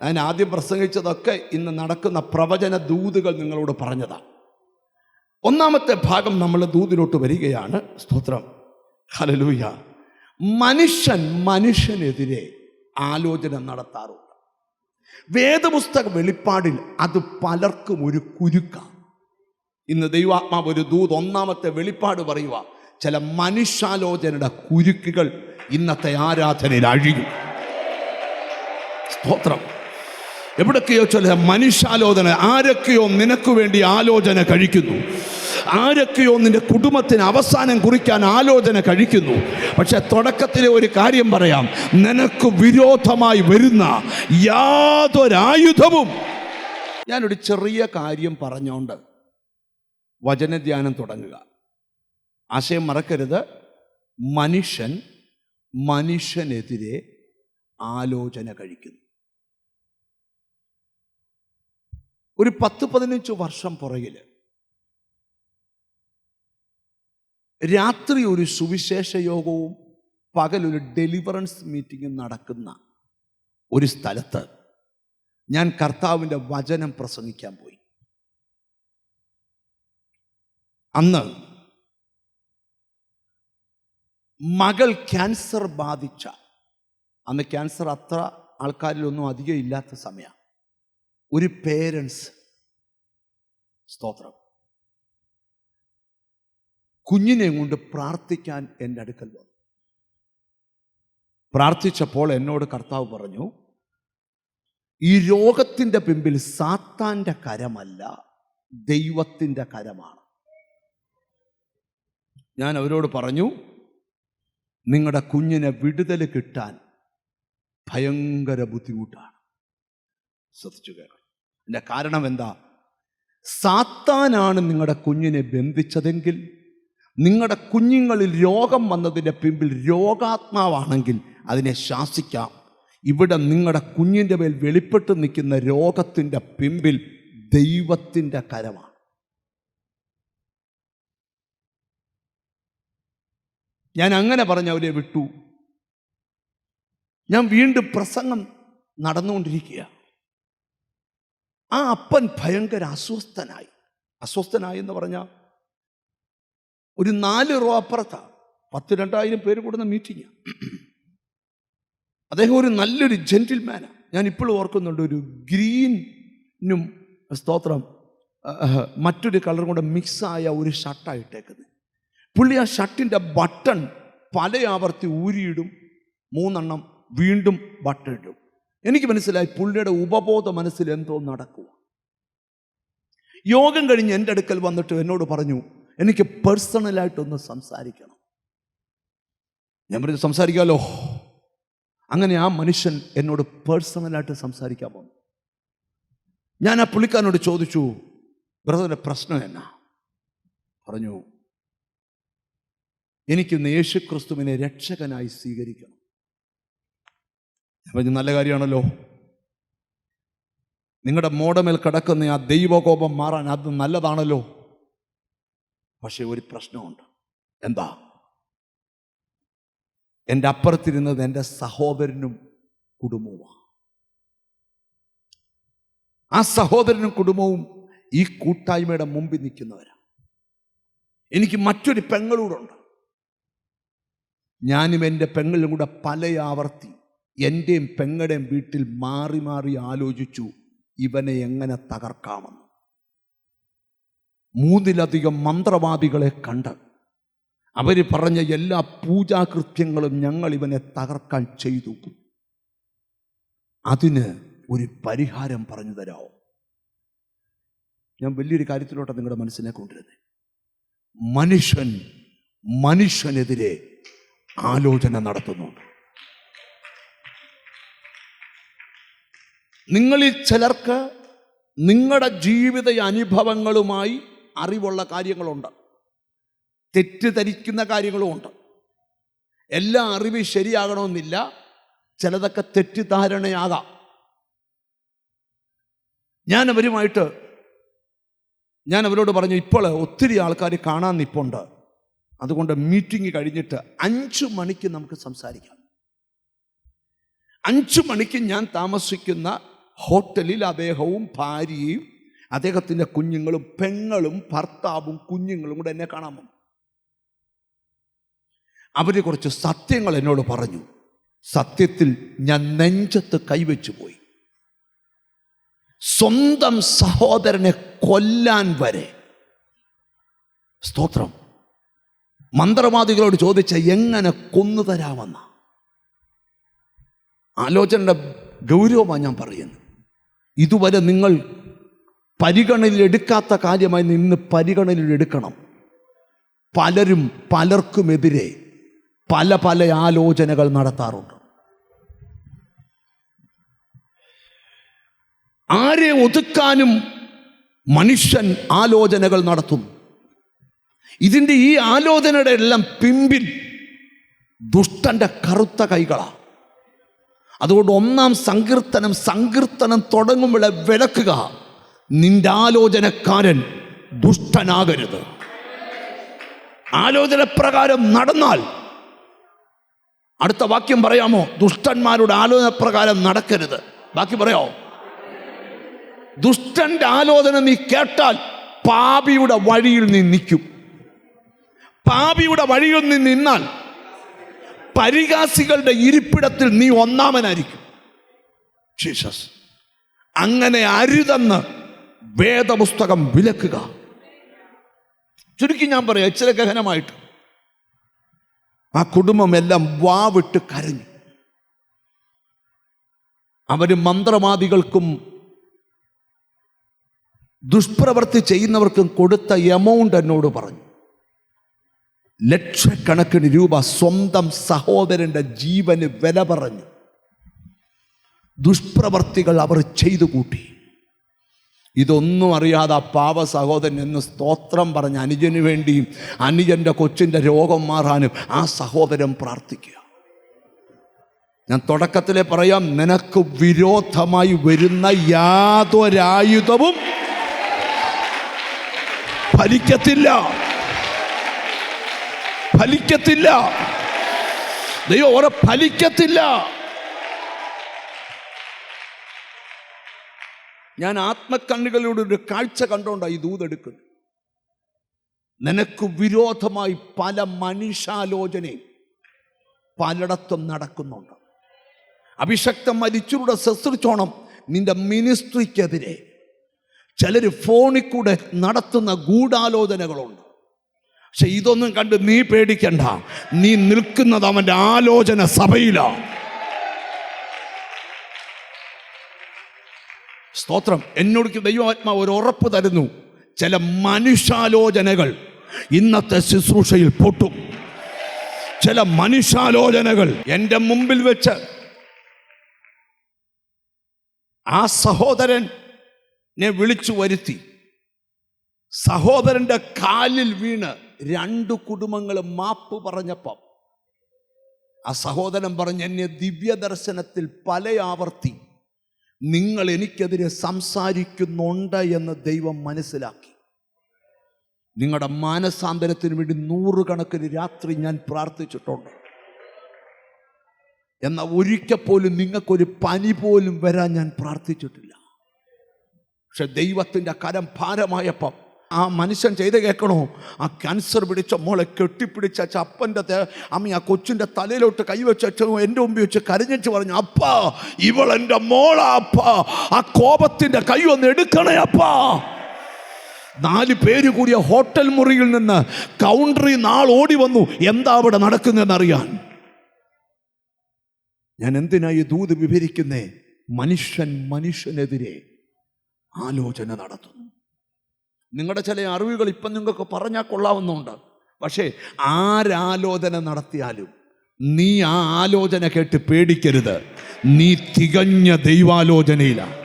ഞാൻ ആദ്യം പ്രസംഗിച്ചതൊക്കെ ഇന്ന് നടക്കുന്ന പ്രവചന ദൂതുകൾ നിങ്ങളോട് പറഞ്ഞതാണ്. 1-ാമത്തെ ഭാഗം നമ്മൾ ദൂതിലോട്ട് വരികയാണ്. സ്തോത്രം. ഹല്ലേലൂയ. മനുഷ്യൻ മനുഷ്യനെതിരെ ആലോചന നടത്താറുണ്ട്. വേദപുസ്തക വെളിപ്പാടിൽ അത് പലർക്കും ഒരു കുരുക്കാണ്. ഇന്ന് ദൈവാത്മാവ് ഒരു ദൂത് 1-ാമത്തെ വെളിപ്പാട് പറയുക, ചില മനുഷ്യാലോചനയുടെ കുരുക്കുകൾ ഇന്നത്തെ ആരാധനയിൽ അഴിയും. സ്തോത്രം. എവിടൊക്കെയോ ചില മനുഷ്യാലോചന, ആരൊക്കെയോ നിനക്ക് വേണ്ടി ആലോചന കഴിക്കുന്നു, ആരൊക്കെയോ നിന്റെ കുടുംബത്തിന് അവസാനം കുറിക്കാൻ ആലോചന കഴിക്കുന്നു. പക്ഷെ തുടക്കത്തിലെ ഒരു കാര്യം പറയാം, നിനക്ക് വിരോധമായി വരുന്ന യാതൊരായുധവും. ഞാനൊരു ചെറിയ കാര്യം പറഞ്ഞുകൊണ്ട് വചനധ്യാനം തുടങ്ങുക. ആശയം മറക്കരുത്. മനുഷ്യൻ മനുഷ്യനെതിരെ ആലോചന കഴിക്കുന്നു. ഒരു 10-15 വർഷം പുറകിൽ രാത്രി ഒരു സുവിശേഷ യോഗവും പകലൊരു ഡെലിവറൻസ് മീറ്റിംഗും നടക്കുന്ന ഒരു സ്ഥലത്ത് ഞാൻ കർത്താവിൻ്റെ വചനം പ്രസംഗിക്കാൻ പോയി. അന്ന് മകൾ ക്യാൻസർ ബാധിച്ച, അന്ന് ക്യാൻസർ അത്ര ആൾക്കാരിലൊന്നും അധികം ഇല്ലാത്ത സമയം, ഒരു പേരൻസ്, സ്തോത്രം, കുഞ്ഞിനെ കൊണ്ട് പ്രാർത്ഥിക്കാൻ എൻ്റെ അടുക്കൽ വന്നു. പ്രാർത്ഥിച്ചപ്പോൾ എന്നോട് കർത്താവ് പറഞ്ഞു, ഈ രോഗത്തിൻ്റെ പിമ്പിൽ സാത്താൻ്റെ കരമല്ല, ദൈവത്തിൻ്റെ കരമാണ്. ഞാൻ അവരോട് പറഞ്ഞു, നിങ്ങളുടെ കുഞ്ഞിനെ വിടുതൽ കിട്ടാൻ ഭയങ്കര ബുദ്ധിമുട്ടാണ്. ശ്രദ്ധിച്ചു കേൾക്കണം. എൻ്റെ കാരണം എന്താ? സാത്താനാണ് നിങ്ങളുടെ കുഞ്ഞിനെ ബന്ധിച്ചതെങ്കിൽ, നിങ്ങളുടെ കുഞ്ഞുങ്ങളിൽ രോഗം വന്നതിൻ്റെ പിമ്പിൽ രോഗാത്മാവാണെങ്കിൽ അതിനെ ശാസിക്കാം. ഇവിടെ നിങ്ങളുടെ കുഞ്ഞിൻ്റെ മേൽ വെളിപ്പെട്ട് നിൽക്കുന്ന രോഗത്തിൻ്റെ പിമ്പിൽ ദൈവത്തിൻ്റെ കരമാണ്. ഞാൻ അങ്ങനെ പറഞ്ഞ് അവരെ വിട്ടു. ഞാൻ വീണ്ടും പ്രസംഗം നടന്നുകൊണ്ടിരിക്കുക. ആ അപ്പൻ ഭയങ്കര അസ്വസ്ഥനായി എന്ന് പറഞ്ഞാൽ ഒരു 4 റോ അപ്പുറത്താണ് 10,000-2,000 പേര് കൂടുന്ന മീറ്റിംഗ്. അദ്ദേഹം ഒരു നല്ലൊരു ജെന്റിൽമാനാണ്. ഞാൻ ഇപ്പോഴും ഓർക്കുന്നുണ്ട്, ഒരു ഗ്രീനും സ്തോത്രം മറ്റൊരു കളറും കൂടെ മിക്സായ ഒരു ഷർട്ടായിട്ടേക്കുന്നത്. പുള്ളി ആ ഷർട്ടിൻ്റെ ബട്ടൺ പല ആവർത്തി ഊരിയിടും, 3 എണ്ണം വീണ്ടും ബട്ടൺ ഇടും. എനിക്ക് മനസ്സിലായി പുള്ളിയുടെ ഉപബോധ മനസ്സിൽ എന്തോ നടക്കുക. യോഗം കഴിഞ്ഞ് എൻ്റെ അടുക്കൽ വന്നിട്ട് എന്നോട് പറഞ്ഞു, എനിക്ക് പേഴ്സണലായിട്ടൊന്ന് സംസാരിക്കണം. ഞാൻ പറഞ്ഞു, സംസാരിക്കാമല്ലോ. അങ്ങനെ ആ മനുഷ്യൻ എന്നോട് പേഴ്സണലായിട്ട് സംസാരിക്കാൻ വന്നു. ഞാൻ ആ പുള്ളിക്കാരനോട് ചോദിച്ചു, ബ്രദറിൻ്റെ പ്രശ്നം എന്നാ? പറഞ്ഞു, എനിക്കിന്ന് യേശുക്രിസ്തുവിനെ രക്ഷകനായി സ്വീകരിക്കണം. ഞാൻ പറഞ്ഞു, നല്ല കാര്യമാണല്ലോ. നിങ്ങളുടെ മോടമേൽ കിടക്കുന്ന ആ ദൈവകോപം മാറാൻ അത് നല്ലതാണല്ലോ. പക്ഷെ ഒരു പ്രശ്നമുണ്ട്. എന്താ? എൻ്റെ അപ്പുറത്തിരുന്നത് എൻ്റെ സഹോദരനും കുടുംബവുമാണ്. ആ സഹോദരനും കുടുംബവും ഈ കൂട്ടായ്മയുടെ മുമ്പിൽ നിൽക്കുന്നവരാണ്. എനിക്ക് മറ്റൊരു പെങ്ങളൂടുണ്ട്. ഞാനും എൻ്റെ പെങ്ങളും കൂടെ പല ആവർത്തി എൻ്റെയും പെങ്ങളുടെയും വീട്ടിൽ മാറി മാറി ആലോചിച്ചു ഇവനെ എങ്ങനെ തകർക്കാമെന്ന്. 3-ലധികം മന്ത്രവാദികളെ കണ്ട് അവർ പറഞ്ഞ എല്ലാ പൂജാകൃത്യങ്ങളും ഞങ്ങൾ ഇവനെ തകർക്കാൻ ചെയ്തു. അതിന് ഒരു പരിഹാരം പറഞ്ഞു തരാമോ? ഞാൻ വലിയൊരു കാര്യത്തിലോട്ട് നിങ്ങളുടെ മനസ്സിനെ കൊണ്ടുവരുന്നത്. മനുഷ്യനെതിരെ ആലോചന നടത്തുന്നുണ്ട്. നിങ്ങളിൽ ചിലർക്ക് നിങ്ങളുടെ ജീവിത അനുഭവങ്ങളുമായി അറിവുള്ള കാര്യങ്ങളുണ്ട്, തെറ്റിദ്ധരിക്കുന്ന കാര്യങ്ങളുമുണ്ട്. എല്ലാ അറിവും ശരിയാകണമെന്നില്ല, ചിലതൊക്കെ തെറ്റിദ്ധാരണയാകാം. ഞാൻ അവരോട് പറഞ്ഞു, ഇപ്പോൾ ഒത്തിരി ആൾക്കാർ കാണാൻ നിൽപ്പുണ്ട്, അതുകൊണ്ട് മീറ്റിംഗ് കഴിഞ്ഞിട്ട് 5 മണിക്ക് നമുക്ക് സംസാരിക്കാം. 5 മണിക്ക് ഞാൻ താമസിക്കുന്ന ഹോട്ടലിൽ അദ്ദേഹവും ഭാര്യയും അദ്ദേഹത്തിൻ്റെ കുഞ്ഞുങ്ങളും പെങ്ങളും ഭർത്താവും കുഞ്ഞുങ്ങളും കൂടെ എന്നെ കാണാൻ വന്നു. അവർ കുറച്ച് സത്യങ്ങൾ എന്നോട് പറഞ്ഞു. സത്യത്തിൽ ഞാൻ നെഞ്ചത്ത് കൈവച്ചു പോയി. സ്വന്തം സഹോദരനെ കൊല്ലാൻ വരെ. സ്തോത്രം. മന്ത്രവാദികളോട് ചോദിച്ച എങ്ങനെ കൊന്നു തരാമെന്ന ആലോചനയുടെ ഗൗരവമാണ് ഞാൻ പറയുന്നത്. ഇതുവരെ നിങ്ങൾ പരിഗണനയിലെടുക്കാത്ത കാര്യമായി നിന്ന് പരിഗണനയിലെടുക്കണം. പലർക്കുമെതിരെ പല ആലോചനകൾ നടത്താറുണ്ട്. ആരെ ഒതുക്കാനും മനുഷ്യൻ ആലോചനകൾ നടത്തും. ഇതിൻ്റെ ഈ ആലോചനയുടെ എല്ലാം പിമ്പിൽ ദുഷ്ടന്റെ കറുത്ത കൈകളാണ്. അതുകൊണ്ട് 1-ാം സങ്കീർത്തനം തുടങ്ങുമ്പോൾ വിളക്കുക, നിന്റെ ആലോചനക്കാരൻ ദുഷ്ടനാകരുത്. ആലോചന പ്രകാരം നടന്നാൽ, അടുത്ത വാക്യം പറയാമോ? ദുഷ്ടന്മാരുടെ ആലോചന പ്രകാരം നടക്കരുത്. ബാക്കി പറയാമോ? ദുഷ്ടന്റെ ആലോചന നീ കേട്ടാൽ പാപിയുടെ വഴിയിൽ നീ നിൽക്കും. പാപിയുടെ വഴിയിൽ നീ നിന്നാൽ പരിഹാസികളുടെ ഇരിപ്പിടത്തിൽ നീ ഒന്നാമനായിരിക്കും. ജീസസ് അങ്ങനെ അരുതെന്ന് വേദപുസ്തകം വിലക്കുക. ചുരുക്കി ഞാൻ പറയാം, ഇച്ചിരി ഗഹനമായിട്ട്. ആ കുടുംബം എല്ലാം വാവിട്ട് കരഞ്ഞു. അവര് മന്ത്രവാദികൾക്കും ദുഷ്പ്രവൃത്തി ചെയ്യുന്നവർക്കും കൊടുത്ത എമൗണ്ട് എന്നോട് പറഞ്ഞു. ലക്ഷക്കണക്കിന് രൂപ സ്വന്തം സഹോദരന്റെ ജീവന് വില പറഞ്ഞു. ദുഷ്പ്രവർത്തികൾ അവർ ചെയ്തു കൂട്ടി. ഇതൊന്നും അറിയാതെ ആ പാവ സഹോദരൻ എന്ന് സ്തോത്രം പറഞ്ഞ് അനുജന് വേണ്ടിയും അനുജൻ്റെ കൊച്ചിൻ്റെ രോഗം മാറാനും ആ സഹോദരൻ പ്രാർത്ഥിക്കുക. ഞാൻ തുടക്കത്തിലെ പറയാം, നിനക്ക് വിരോധമായി വരുന്ന യാതൊരായുധവും ഫലിക്കത്തില്ല, ഫലിക്കത്തില്ല. ദൈവം ഓരോ ഫലിക്കത്തില്ല. ഞാൻ ആത്മക്കണ്ണുകളിലൂടെ ഒരു കാഴ്ച കണ്ടോണ്ടാണ് ഈ ദൂതെടുക്കുന്നത്. നിനക്ക് വിരോധമായി പല മനുഷ്യാലോചനയും പലയിടത്തും നടക്കുന്നുണ്ട്. അഭിഷക്തന്മാർ ഇച്ചിരൂടെ ശുശ്രൂഷോണം. നിന്റെ മിനിസ്ട്രിക്കെതിരെ ചിലർ ഫോണിൽ കൂടെ നടത്തുന്ന ഗൂഢാലോചനകളുണ്ട്. പക്ഷെ ഇതൊന്നും കണ്ട് നീ പേടിക്കണ്ട. നീ നിൽക്കുന്നത് അവൻ്റെ ആലോചന സഭയിലാണ്. സ്തോത്രം. എന്നോട് ദൈവാത്മാവ് ഒരു ഉറപ്പ് തരുന്നു, ചില മനുഷ്യാലോചനകൾ ഇന്നത്തെ ശുശ്രൂഷയിൽ പൊട്ടും. ചില മനുഷ്യാലോചനകൾ എൻ്റെ മുമ്പിൽ വെച്ച് ആ സഹോദരനെ വിളിച്ചു വരുത്തി. സഹോദരൻ്റെ കാലിൽ വീണ് 2 കുടുംബങ്ങൾ മാപ്പ് പറഞ്ഞപ്പം ആ സഹോദരൻ പറഞ്ഞ്, എന്നെ ദിവ്യദർശനത്തിൽ പല ആവർത്തി നിങ്ങൾ എനിക്കെതിരെ സംസാരിക്കുന്നുണ്ട് എന്ന് ദൈവം മനസ്സിലാക്കി. നിങ്ങളുടെ മാനസാന്തരത്തിന് വേണ്ടി 100 കണക്കിന് രാത്രി ഞാൻ പ്രാർത്ഥിച്ചിട്ടുണ്ട്. എന്നാൽ ഒരിക്കൽ പോലും നിങ്ങൾക്കൊരു പനി പോലും വരാൻ ഞാൻ പ്രാർത്ഥിച്ചിട്ടില്ല. പക്ഷെ ദൈവത്തിൻ്റെ കരം ഭാരമായപ്പം ആ മനുഷ്യൻ ചെയ്ത് കേൾക്കണോ, ആ ക്യാൻസർ പിടിച്ച മോളെ കെട്ടിപ്പിടിച്ച അപ്പൻ്റെ അമ്മ ആ കൊച്ചിൻ്റെ തലയിലോട്ട് കൈവച്ച എൻ്റെ മുമ്പിൽ വെച്ച് കരഞ്ഞിച്ച് പറഞ്ഞു, അപ്പാ ഇവൾ എൻ്റെ മോളാ അപ്പാ, ആ കോപത്തിൻ്റെ കൈ ഒന്ന് എടുക്കണേ അപ്പാ. 4 പേര് കൂടിയ ഹോട്ടൽ മുറിയിൽ നിന്ന് കൗണ്ടറിൽ നാൾ ഓടി വന്നു, എന്താ അവിടെ നടക്കുന്നതെന്നറിയാൻ. ഞാൻ എന്തിനാ ഈ ദൂത് വിവരിക്കുന്നേ? മനുഷ്യൻ മനുഷ്യനെതിരെ ആലോചന നടത്തുന്നു. നിങ്ങളുടെ ചില അറിവുകൾ ഇപ്പം നിങ്ങൾക്ക് പറഞ്ഞാൽ കൊള്ളാവുന്നുണ്ട്. പക്ഷേ ആരാലോചന നടത്തിയാലും നീ ആ ആലോചന കേട്ട് പേടിക്കരുത്. നീ തികഞ്ഞ ദൈവാലോചനയിലാണ്.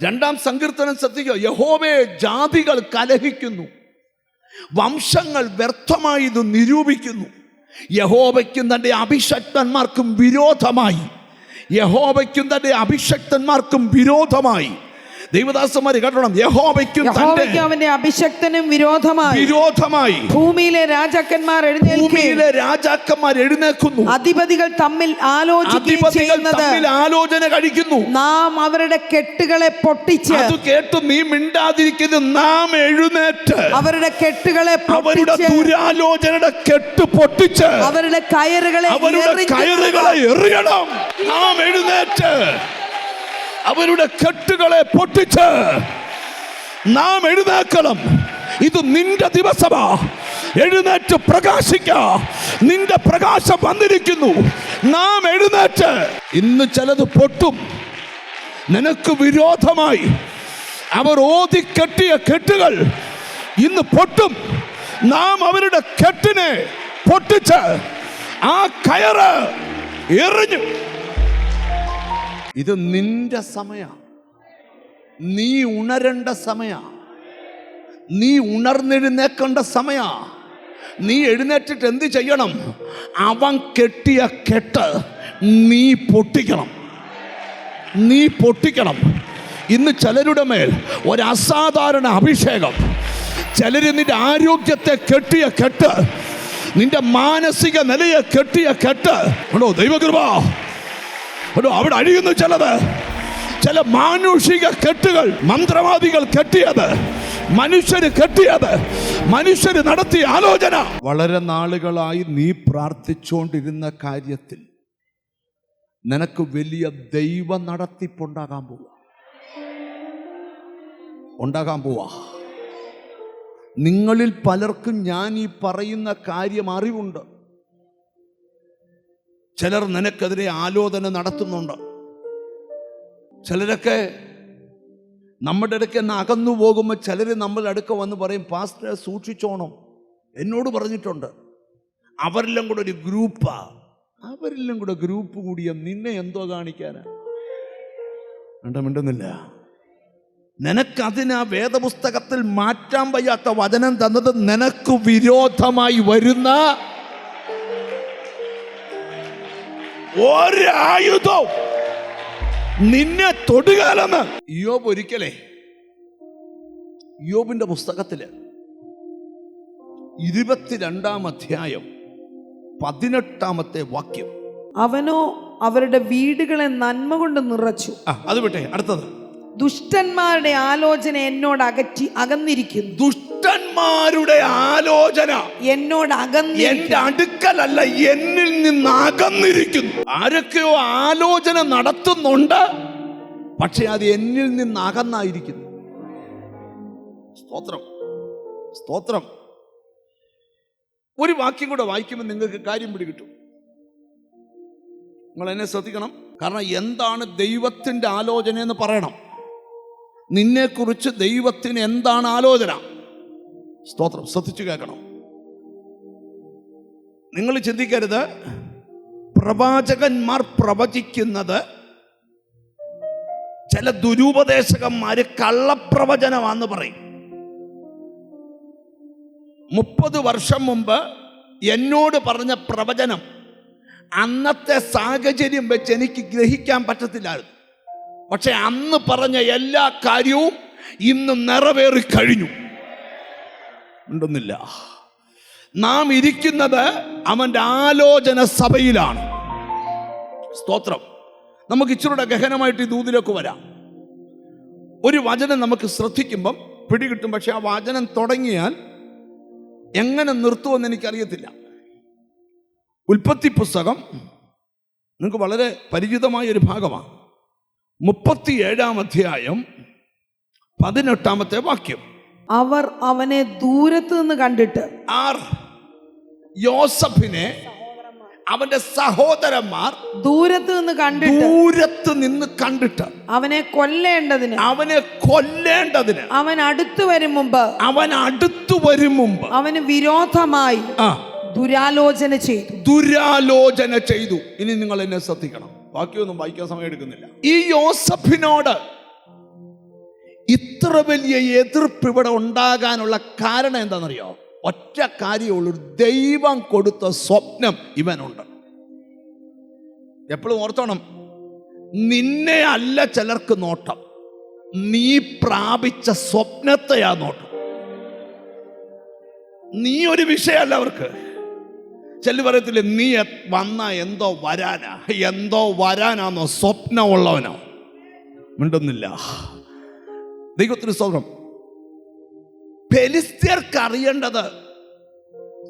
2-ാം സങ്കീർത്തനം ശ്രദ്ധിക്കുക. യഹോവേ, ജാതികൾ കലഹിക്കുന്നു, വംശങ്ങൾ വ്യർത്ഥമായി ഇത് നിരൂപിക്കുന്നു. യഹോവയ്ക്കും തൻ്റെ അഭിഷക്തന്മാർക്കും വിരോധമായി, യഹോവയ്ക്കും തൻ്റെ അഭിഷക്തന്മാർക്കും വിരോധമായി. ദൈവദാസന്മാര് കേട്ടണം, യഹോവയ്ക്കും അവന്റെ അഭിഷക്തനും വിരോധമായി ഭൂമിയിലെ രാജാക്കന്മാർ എഴുന്നേൽക്കുന്നു, അധിപതികൾ തമ്മിൽ ആലോചന കഴിക്കുന്നു. നാം അവരുടെ കെട്ടുകളെ പൊട്ടിച്ച്, അത് കേട്ട് നീ മിണ്ടാതിരിക്കുന്നത്, നാം എഴുന്നേറ്റ് അവരുടെ കെട്ടുകളെ അവരുടെ ദുരാലോചനയുടെ കെട്ട് പൊട്ടിച്ച് അവരുടെ കയറുകളെ എറിയണം. നാം എഴുന്നേറ്റ് അവരുടെ കെട്ടുകളെ പൊട്ടിച്ച് നാം എഴുന്നേൽക്കണം. ഇത് നിന്റെ ദിവസമാ. എഴുന്നേറ്റ് പ്രകാശിക്ക. നിന്റെ പ്രകാശം വന്നിരിക്കുന്നു. നാം എഴുന്നേറ്റ്. ഇന്ന് ചിലത് പൊട്ടും. നിനക്ക് വിരോധമായി അവർ ഓതിക്കെട്ടിയ കെട്ടുകൾ ഇന്ന് പൊട്ടും. നാം അവരുടെ കെട്ടിനെ പൊട്ടിച്ച് ആ കയറ് എറിഞ്ഞു. ഇത് നിന്റെ സമയ. നീ ഉണരേണ്ട സമയ. നീ ഉണർന്നെഴുന്നേക്കേണ്ട സമയ. നീ എഴുന്നേറ്റിട്ട് എന്ത് ചെയ്യണം? അവൻ കെട്ടിയ കെട്ട് നീ പൊട്ടിക്കണം. നീ പൊട്ടിക്കണം. ഇന്ന് ചിലരുടെ മേൽ ഒരു അസാധാരണ അഭിഷേകം. ചിലർ നിന്റെ ആരോഗ്യത്തെ കെട്ടിയ കെട്ട്, നിന്റെ മാനസിക നിലയെ കെട്ടിയ കെട്ട് ഉണ്ടോ? ദൈവകൃപ അവിടെ അഴിയുന്നു. ചില മാനുഷിക കെട്ടുകൾ മന്ത്രവാദികൾ കെട്ടിയത്, മനുഷ്യര് കെട്ടിയത്, മനുഷ്യര് നടത്തിയ ആലോചന. വളരെ നാളുകളായി നീ പ്രാർത്ഥിച്ചുകൊണ്ടിരുന്ന കാര്യത്തിൽ നിനക്ക് വലിയ ദൈവ നടത്തിപ്പുണ്ടാകാൻ പോവാ. നിങ്ങളിൽ പലർക്കും ഞാൻ ഈ പറയുന്ന കാര്യം അറിവുണ്ട്. ചിലർ നിനക്കെതിരെ ആലോചന നടത്തുന്നുണ്ട്. ചിലരൊക്കെ നമ്മുടെ അടുക്ക നിന്ന് അകന്നു പോകുമ്പോൾ ചിലർ നമ്മളുടെ അടുക്ക വന്ന് പറയും, പാസ്റ്ററെ സൂക്ഷിച്ചോണം, എന്നോട് പറഞ്ഞിട്ടുണ്ട്. അവരെല്ലാം കൂടെ ഒരു ഗ്രൂപ്പാ. അവരെല്ലാം കൂടെ ഗ്രൂപ്പ് കൂടിയ നിന്നെ എന്തോ കാണിക്കാനാ? മിണ്ടുന്നില്ല. നിനക്കതിന് ആ വേദപുസ്തകത്തിൽ മാറ്റാൻ വയ്യാത്ത വചനം തന്നത് നിനക്ക് വിരോധമായി വരുന്ന ഒരായുധം നിന്നെ തൊടുകാലെന്ന്. യോബ് ഒരിക്കലേ യോബിന്റെ പുസ്തകത്തില് 22-ാം അധ്യായം 18-ാമത്തെ വാക്യം. അവനോ അവരുടെ വീടുകളെ നന്മ കൊണ്ട് നിറച്ചു. അത് വിട്ടെ, അടുത്തത്. ദുഷ്ടന്മാരുടെ ആലോചന എന്നോട് അകന്നിരിക്കുന്നു. ദുഷ്ടന്മാരുടെ ആലോചന എന്നോട് എന്റെ അടുക്കലല്ല, എന്നിൽ നിന്ന് അകന്നിരിക്കുന്നു. ആരൊക്കെയോ ആലോചന നടത്തുന്നുണ്ട്, പക്ഷെ അത് എന്നിൽ നിന്ന് അകന്നായിരിക്കുന്നു. സ്തോത്രം, സ്തോത്രം. ഒരു വാക്യം കൂടെ വായിക്കുമ്പോൾ നിങ്ങൾക്ക് കാര്യം പിടികിട്ടും. നിങ്ങൾ എന്നെ ശ്രദ്ധിക്കണം. കാരണം എന്താണ് ദൈവത്തിൻ്റെ ആലോചന എന്ന് പറയണം. നിന്നെക്കുറിച്ച് ദൈവത്തിന് എന്താണ് ആലോചന? സ്തോത്രം, ശ്രദ്ധിച്ചു കേൾക്കണം. നിങ്ങൾ ചിന്തിക്കരുത് പ്രവാചകന്മാർ പ്രവചിക്കുന്നത് ചില ദുരുപദേശകന്മാര് കള്ളപ്രവചനമാണെന്ന് പറയും. 30 വർഷം മുമ്പ് എന്നോട് പറഞ്ഞ പ്രവചനം അന്നത്തെ സാഹചര്യം വെച്ച് എനിക്ക് ഗ്രഹിക്കാൻ പറ്റത്തില്ലായിരുന്നു. പക്ഷെ അന്ന് പറഞ്ഞ എല്ലാ കാര്യവും ഇന്ന് നിറവേറി കഴിഞ്ഞു. ഉണ്ടെന്നില്ല. നാം ഇരിക്കുന്നത് അവൻ്റെ ആലോചന സഭയിലാണ്. സ്തോത്രം. നമുക്ക് ഇച്ചിരൂടെ ഗഹനമായിട്ട് ഈ ദൂതിലേക്ക് വരാം. ഒരു വചനം നമുക്ക് ശ്രദ്ധിക്കുമ്പം പിടികിട്ടും. പക്ഷെ ആ വചനം തുടങ്ങിയാൽ എങ്ങനെ നിർത്തുമെന്ന് എനിക്കറിയത്തില്ല. ഉൽപ്പത്തി പുസ്തകം നിങ്ങൾക്ക് വളരെ പരിചിതമായ ഒരു ഭാഗമാണ്. 37-ാം അധ്യായം 18-ാമത്തെ വാക്യം. അവർ അവനെ ദൂരത്ത് നിന്ന് കണ്ടിട്ട്, യോസഫിനെ അവന്റെ സഹോദരന്മാർ ദൂരത്ത് നിന്ന് കണ്ടിട്ട് അവനെ കൊല്ലേണ്ടതിന് അവൻ അടുത്തു വരും മുമ്പ് അവന് വിരോധമായി ദുരാലോചന ചെയ്തു. ഇനി നിങ്ങൾ എന്നെ ശ്രദ്ധിക്കണം. ബാക്കിയൊന്നും വായിക്കാൻ സമയം എടുക്കുന്നില്ല. ഈ യോസഫിനോട് ഇത്ര വലിയ എതിർപ്പ് ഇവിടെ ഉണ്ടാകാനുള്ള കാരണം എന്താണെന്നറിയോ? ഒറ്റ കാര്യമുള്ളൂ, ദൈവം കൊടുത്ത സ്വപ്നം ഇവനുണ്ട്. എപ്പോഴും ഓർത്തോണം, നിന്നെ അല്ല ചിലർക്ക് നോട്ടം, നീ പ്രാപിച്ച സ്വപ്നത്തെയാ നോട്ടം. നീ ഒരു വിഷയമല്ല അവർക്ക്. ചെല്ലു പറയത്തില്ലേ, നീ വന്ന എന്തോ വരാനാന്നോ സ്വപ്നമുള്ളവനോ? മിണ്ടുന്നില്ല. ദൈവത്തിന് സ്തോത്രം. ഫെലിസ്ത്യർക്ക് അറിയേണ്ടത്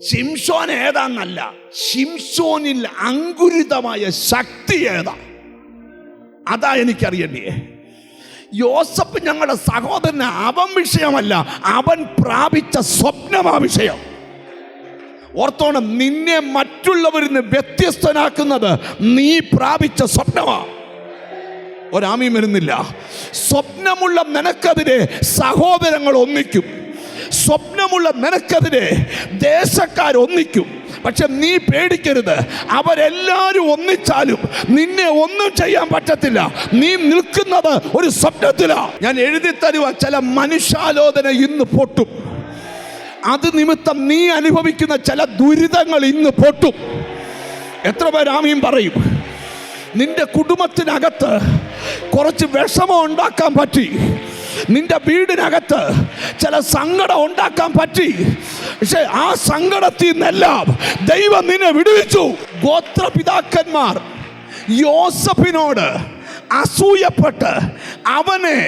ശിംശോൻ ഏതാന്നല്ല, ശിംശോനിൽ അങ്കുരിതമായ ശക്തി ഏതാ, അതാ എനിക്കറിയണ്ടേ. യോസഫ് ഞങ്ങളുടെ സഹോദരന് അവൻ വിഷയമല്ല, അവൻ പ്രാപിച്ച സ്വപ്നമാ വിഷയം. ഓർത്തോണം, നിന്നെ മറ്റുള്ളവരിൽ നിന്ന് വ്യത്യസ്തനാക്കുന്നത് നീ പ്രാപിച്ച സ്വപ്നമാ. ഒരാമയും വരുന്നില്ല. സ്വപ്നമുള്ള നിനക്കെതിരെ സഹോദരങ്ങൾ ഒന്നിക്കും, സ്വപ്നമുള്ള നിനക്കെതിരെ ദേശക്കാരൊന്നിക്കും. പക്ഷെ നീ പേടിക്കരുത്, അവരെല്ലാവരും ഒന്നിച്ചാലും നിന്നെ ഒന്നും ചെയ്യാൻ പറ്റത്തില്ല. നീ നിൽക്കുന്നത് ഒരു സ്വപ്നത്തിലാ. ഞാൻ എഴുതി തരുക, ചില മനുഷ്യാലോചന ഇന്ന് പൊട്ടും. അത് നിമിത്തം നീ അനുഭവിക്കുന്ന ചില ദുരിതങ്ങൾ ഇന്ന് പൊട്ടും. എത്ര പേര് ആമീൻ പറയും? നിന്റെ കുടുംബത്തിനകത്ത് കുറച്ച് വിഷമം ഉണ്ടാക്കാൻ പറ്റി, നിന്റെ വീടിനകത്ത് ചില സങ്കടം ഉണ്ടാക്കാൻ പറ്റി. പക്ഷെ ആ സങ്കടത്തിൽ നിന്നെല്ലാം ദൈവം നിന്നെ വിടുവിച്ചു. ഗോത്രപിതാക്കന്മാർ യോസഫിനോട് അസൂയപ്പെട്ട് അവനെ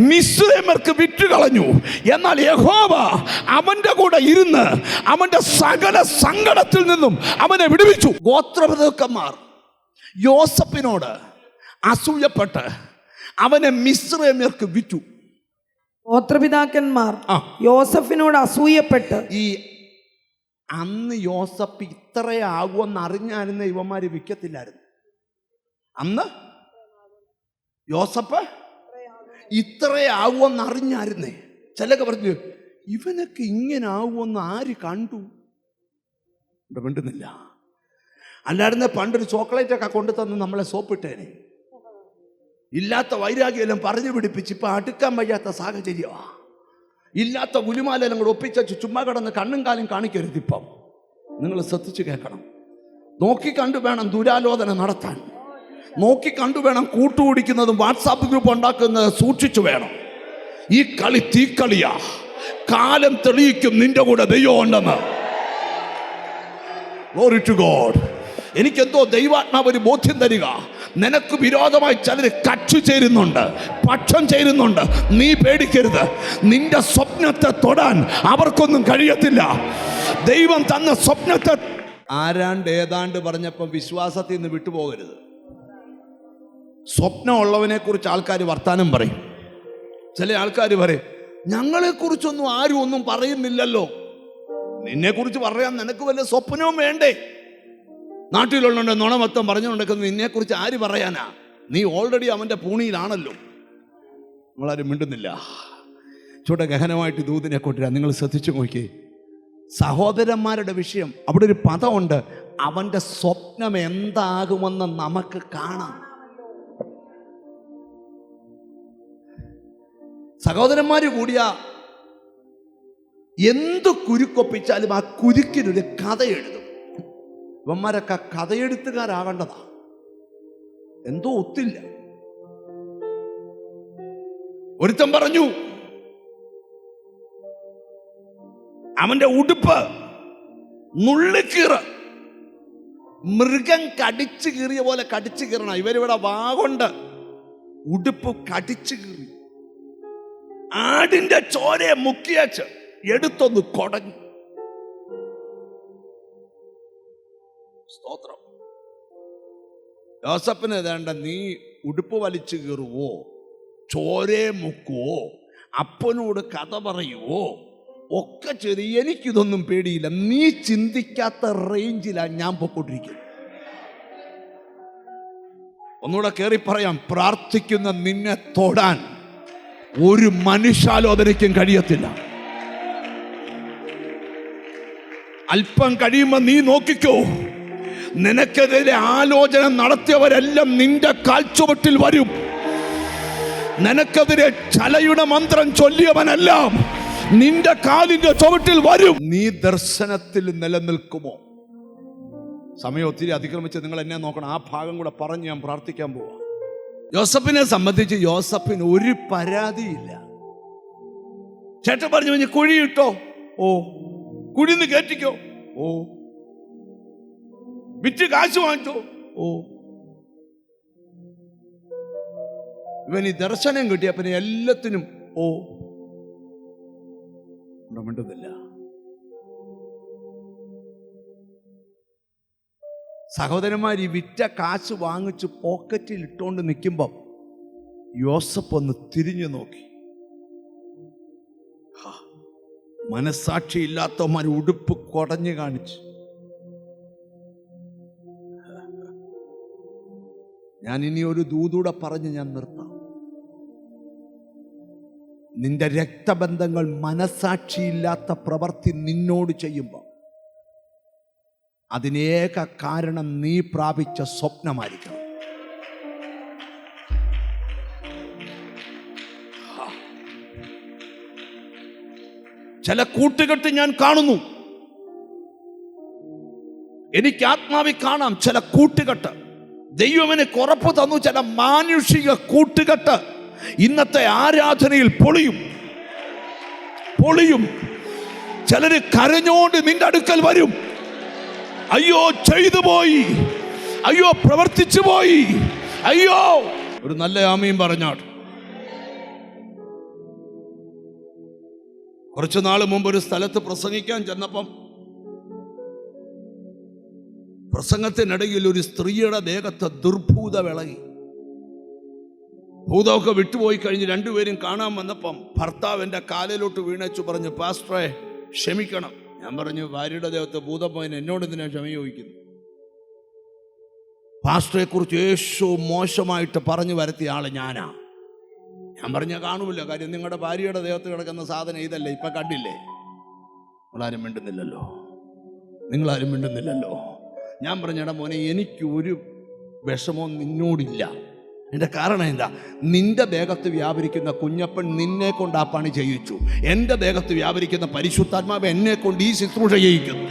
മിസ്രയീമ്യർക്ക് വിറ്റുകളഞ്ഞു. എന്നാൽ യഹോവ അവന്റെ കൂടെ ഇരുന്ന് അവന്റെ സകല സങ്കടത്തിൽ നിന്നും അവനെ വിടുവിച്ചു. ഗോത്രപിതാക്കന്മാർ യോസഫിനോട് അസൂയപ്പെട്ട് അവനെ മിസ്രയീമ്യർക്ക് വിറ്റു. ഗോത്രപിതാക്കന്മാർ യോസഫിനോട് അസൂയപ്പെട്ട്. ഈ അന്ന് യോസഫ് ഇത്രയാകുമെന്ന് അറിഞ്ഞായിരുന്ന ഇവന്മാര് വിൽക്കത്തില്ലായിരുന്നു. അന്ന് യോസഫ് ഇത്രയാകുമെന്ന് അറിഞ്ഞായിരുന്നേ. ചിലക്ക് പറഞ്ഞു, ഇവനൊക്കെ ഇങ്ങനെ ആകുമെന്ന് ആര് കണ്ടു? മിണ്ടുന്നില്ല. അല്ലായിരുന്ന പണ്ടൊരു ചോക്ലേറ്റൊക്കെ കൊണ്ടു തന്ന് നമ്മളെ സോപ്പിട്ടേനെ. ഇല്ലാത്ത വൈരാഗ്യമെല്ലാം പറഞ്ഞു പിടിപ്പിച്ച് ഇപ്പം അടുക്കാൻ വയ്യാത്ത സാഹചര്യമാണ്. ഇല്ലാത്ത ഗുലുമാലെല്ലാം കൂടെ ഒപ്പിച്ചു ചുമ്മാ കിടന്ന് കണ്ണും കാലും കാണിക്കരുത്. ഇപ്പം നിങ്ങൾ ശ്രദ്ധിച്ച് കേൾക്കണം. നോക്കിക്കണ്ടു വേണം ദുരാലോചന നടത്താൻ. നോക്കിക്കണ്ടു വേണം കൂട്ടുപിടിക്കുന്നതും വാട്സാപ്പ് ഗ്രൂപ്പ് ഉണ്ടാക്കുന്നത് സൂക്ഷിച്ചു വേണം. ഈ കളി തീക്കളിയാ. കാലം തെളിയിക്കും നിന്റെ കൂടെ ദൈവം ഉണ്ടെന്ന്. Glory to God. എനിക്കെന്തോ ദൈവാത്മാവ് ഒരു ബോധ്യം തരിക, നിനക്ക് വിരോധമായി ചിലർ കക്ഷി ചേരുന്നുണ്ട്, പക്ഷം ചേരുന്നുണ്ട്. നീ പേടിക്കരുത്. നിന്റെ സ്വപ്നത്തെ തൊടാൻ അവർക്കൊന്നും കഴിയത്തില്ല. ദൈവം തന്ന സ്വപ്നത്തെ ആരാണ്ട് ഏതാണ്ട് പറഞ്ഞപ്പോൾ വിശ്വാസത്തിൽ നിന്ന് വിട്ടുപോകരുത്. സ്വപ്നമുള്ളവനെ കുറിച്ച് ആൾക്കാർ വർത്താനം പറയും. ചില ആൾക്കാർ പറയും, ഞങ്ങളെക്കുറിച്ചൊന്നും ആരും ഒന്നും പറയുന്നില്ലല്ലോ. നിന്നെക്കുറിച്ച് പറയാൻ നിനക്ക് വല്ല സ്വപ്നവും വേണ്ടേ? നാട്ടിലുള്ളവൻ്റെ നുണ മൊത്തം പറഞ്ഞുകൊണ്ടിരിക്കുന്നത് നിന്നെക്കുറിച്ച് ആര് പറയാനാ? നീ ഓൾറെഡി അവൻ്റെ പൂണിയിലാണല്ലോ. നിങ്ങളാരും മിണ്ടുന്നില്ല. ചൂടെ ഗഹനമായിട്ട് ദൂതിനെ കൊണ്ടുവരാ. നിങ്ങൾ ശ്രദ്ധിച്ചു നോക്കിയേ, സഹോദരന്മാരുടെ വിഷയം. അവിടെ ഒരു പദമുണ്ട്, അവൻ്റെ സ്വപ്നം എന്താകുമെന്ന് നമുക്ക് കാണാം. സഹോദരന്മാർ കൂടിയ എന്ത് കുരുക്കൊപ്പിച്ചാലും ആ കുരുക്കിനൊരു കഥ എഴുതും. ഇവന്മാരൊക്കെ കഥയെഴുത്തുകാരാകേണ്ടതാ. എന്തോ ഒത്തില്ല. ഒരുത്തൻ പറഞ്ഞു, അവന്റെ ഉടുപ്പ് നുള്ളിക്കീറ, മൃഗം കടിച്ചു കീറിയ പോലെ കടിച്ചു കീറണം. ഇവരിവിടെ വാഗൊണ്ട് ഉടുപ്പ് കടിച്ചു കീറി. ആടിന്റെ ചോരയെ മുക്കിയച്ച് എടുത്തൊന്ന് കൊടങ്ങി. സ്തോത്രം. യോസഫിന് വേണ്ട, നീ ഉടുപ്പ് വലിച്ചു കീറുവോ, ചോരയെ മുക്കുവോ, അപ്പനോട് കഥ പറയുവോ, ഒക്കെ ചെയ്ത് എനിക്കിതൊന്നും പേടിയില്ല. നീ ചിന്തിക്കാത്ത റേഞ്ചിലാണ് ഞാൻ പൊക്കോണ്ടിരിക്കുന്നത്. ഒന്നുകൂടെ കയറി പറയാം, പ്രാർത്ഥിക്കുന്ന നിന്നെ തൊടാൻ ഒരു മനുഷ്യാലോചനയ്ക്കും കഴിയത്തില്ല. അല്പം കഴിയുമ്പോൾ നീ നോക്കിക്കോ, നിനക്കെതിരെ ആലോചന നടത്തിയവരെല്ലാം നിന്റെ കാൽച്ചുവട്ടിൽ വരും. നിനക്കെതിരെ ചലയുടെ മന്ത്രം ചൊല്ലിയവനെല്ലാം നിന്റെ കാലിന്റെ ചുവട്ടിൽ വരും. നീ ദർശനത്തിൽ നിലനിൽക്കുമോ? സമയം ഒത്തിരി അതിക്രമിച്ച് നിങ്ങൾ എന്നെ നോക്കണം. ആ ഭാഗം കൂടെ പറഞ്ഞ് ഞാൻ പ്രാർത്ഥിക്കാൻ പോവാം. യോസഫിനെ സംബന്ധിച്ച് യോസഫിന് ഒരു പരാതിയില്ല. ചേട്ടൻ പറഞ്ഞു, കുഴിയിട്ടോ, ഓ. കുഴിന്ന് കയറ്റിക്കോ, ഓ. വിറ്റ് കാശ് വാങ്ങിച്ചോ, ഓ. ഇവൻ ഈ ദർശനം കിട്ടിയപ്പനെ എല്ലാത്തിനും ഓ. മിണ്ടുന്നില്ല. സഹോദരന്മാർ ഈ വിറ്റ കാശ് വാങ്ങിച്ച് പോക്കറ്റിൽ ഇട്ടുകൊണ്ട് നിൽക്കുമ്പം യോസഫ് ഒന്ന് തിരിഞ്ഞു നോക്കി. മനസാക്ഷി ഇല്ലാത്തവന്മാർ ഉടുപ്പ് കൊടഞ്ഞു കാണിച്ചു. ഞാൻ ഇനി ഒരു ദൂതൂടെ പറഞ്ഞ് ഞാൻ നിർത്താം. നിന്റെ രക്തബന്ധങ്ങൾ മനസാക്ഷിയില്ലാത്ത പ്രവൃത്തി നിന്നോട് ചെയ്യുമ്പോൾ അതിനേക കാരണം നീ പ്രാപിച്ച സ്വപ്നമായിരിക്കണം. ചില കൂട്ടുകെട്ട് ഞാൻ കാണുന്നു, എനിക്ക് ആത്മാവിൽ കാണാം. ചില കൂട്ടുകെട്ട് ദൈവം എനിക്ക് ഉറപ്പ് തന്നു. ചില മാനുഷിക കൂട്ടുകെട്ട് ഇന്നത്തെ ആരാധനയിൽ പൊളിയും. ചിലര് കരഞ്ഞോണ്ട് നിന്റെ അടുക്കൽ വരും. അയ്യോ ചെയ്തു പോയി, അയ്യോ പ്രവർത്തിച്ചു പോയി, അയ്യോ. ഒരു നല്ല ആമീൻ പറഞ്ഞാട്ട്. കുറച്ചു നാൾ മുമ്പ് ഒരു സ്ഥലത്ത് പ്രസംഗിക്കാൻ ചെന്നപ്പം പ്രസംഗത്തിനിടയിൽ ഒരു സ്ത്രീയുടെ ദേഹത്ത് ദുർഭൂത വിളകി. ഭൂതമൊക്കെ വിട്ടുപോയി കഴിഞ്ഞ് രണ്ടുപേരും കാണാൻ വന്നപ്പം ഭർത്താവ് എൻ്റെ കാലിലോട്ട് വീണച്ചു പറഞ്ഞു, പാസ്റ്ററെ ക്ഷമിക്കണം. ഞാൻ പറഞ്ഞു, ഭാര്യയുടെ ദേഹത്ത് ഭൂതം പോയതിന് എന്നോട് എന്തിനാ ക്ഷമ ചോദിക്കുന്നു? പാസ്റ്ററെ കുറിച്ച് ഏറ്റവും മോശമായിട്ട് പറഞ്ഞു വരുത്തിയ ആള് ഞാനാ. ഞാൻ പറഞ്ഞ കാണുമില്ല, കാര്യം നിങ്ങളുടെ ഭാര്യയുടെ ദേഹത്ത് കിടക്കുന്ന സാധനം ഇതല്ലേ, ഇപ്പൊ കണ്ടില്ലേ? നിങ്ങളാരും മിണ്ടുന്നില്ലല്ലോ. ഞാൻ പറഞ്ഞടാ മോനെ, എനിക്ക് ഒരു വിഷമവും നിന്നോടില്ല. എൻ്റെ കാരണം എന്താ? നിന്റെ ദേഹത്ത് വ്യാപരിക്കുന്ന കുഞ്ഞപ്പൻ നിന്നെ കൊണ്ട് ആ പണി ചെയ്യിച്ചു. എൻ്റെ ദേഹത്ത് വ്യാപരിക്കുന്ന പരിശുദ്ധാത്മാവ് എന്നെ കൊണ്ട് ഈ ശുശ്രൂഷ ചെയ്യിക്കുന്നു.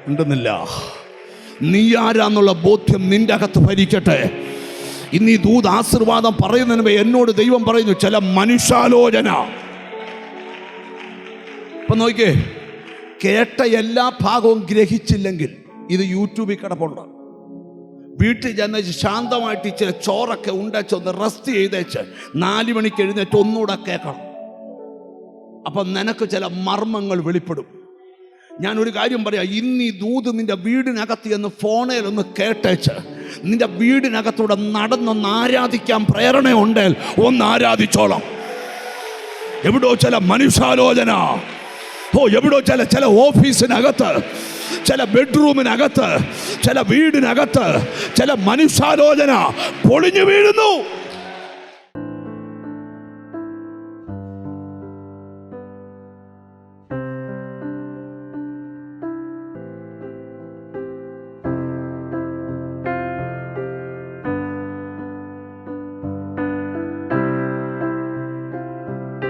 ഉണ്ടെന്നില്ല. നീ ആരാന്നുള്ള ബോധ്യം നിന്റെ അകത്ത് ഭരിക്കട്ടെ. ഇന്ന് ഈ ദൂത് ആശീർവാദം പറയുന്നതിന് എന്നോട് ദൈവം പറയുന്നു, ചില മനുഷ്യാലോചന ഇപ്പം നോക്കിയേ, കേട്ട എല്ലാ ഭാഗവും ഗ്രഹിച്ചില്ലെങ്കിൽ ഇത് യൂട്യൂബിൽ കിടപ്പുണ്ട്. വീട്ടിൽ ചെന്ന് ശാന്തമായിട്ട് ഇച്ചിരി ചോറൊക്കെ ഉണ്ടച്ചൊന്ന് റെസ്റ്റ് ചെയ്തേച്ച് 4 മണിക്ക് എഴുന്നേറ്റ് ഒന്നുകൂടെ കേൾക്കണം. അപ്പം നിനക്ക് ചില മർമ്മങ്ങൾ വെളിപ്പെടും. ഞാനൊരു കാര്യം പറയാം, ഇന്ന് ഈ ദൂത് നിന്റെ വീടിനകത്ത് എന്ന് ഫോണിലൊന്ന് കേട്ടേച്ച് നിന്റെ വീടിനകത്തൂടെ നടന്നൊന്ന് ആരാധിക്കാൻ പ്രേരണയുണ്ടെങ്കിൽ ഒന്ന് ആരാധിച്ചോളാം. എവിടോ ചില മനുഷ്യാലോചന, എവിടോ ചില ഓഫീസിനകത്ത്, ചില ബെഡ്റൂമിനകത്ത്, ചില വീടിനകത്ത് ചില മനുഷ്യാലോചന പൊളിഞ്ഞു വീഴുന്നു.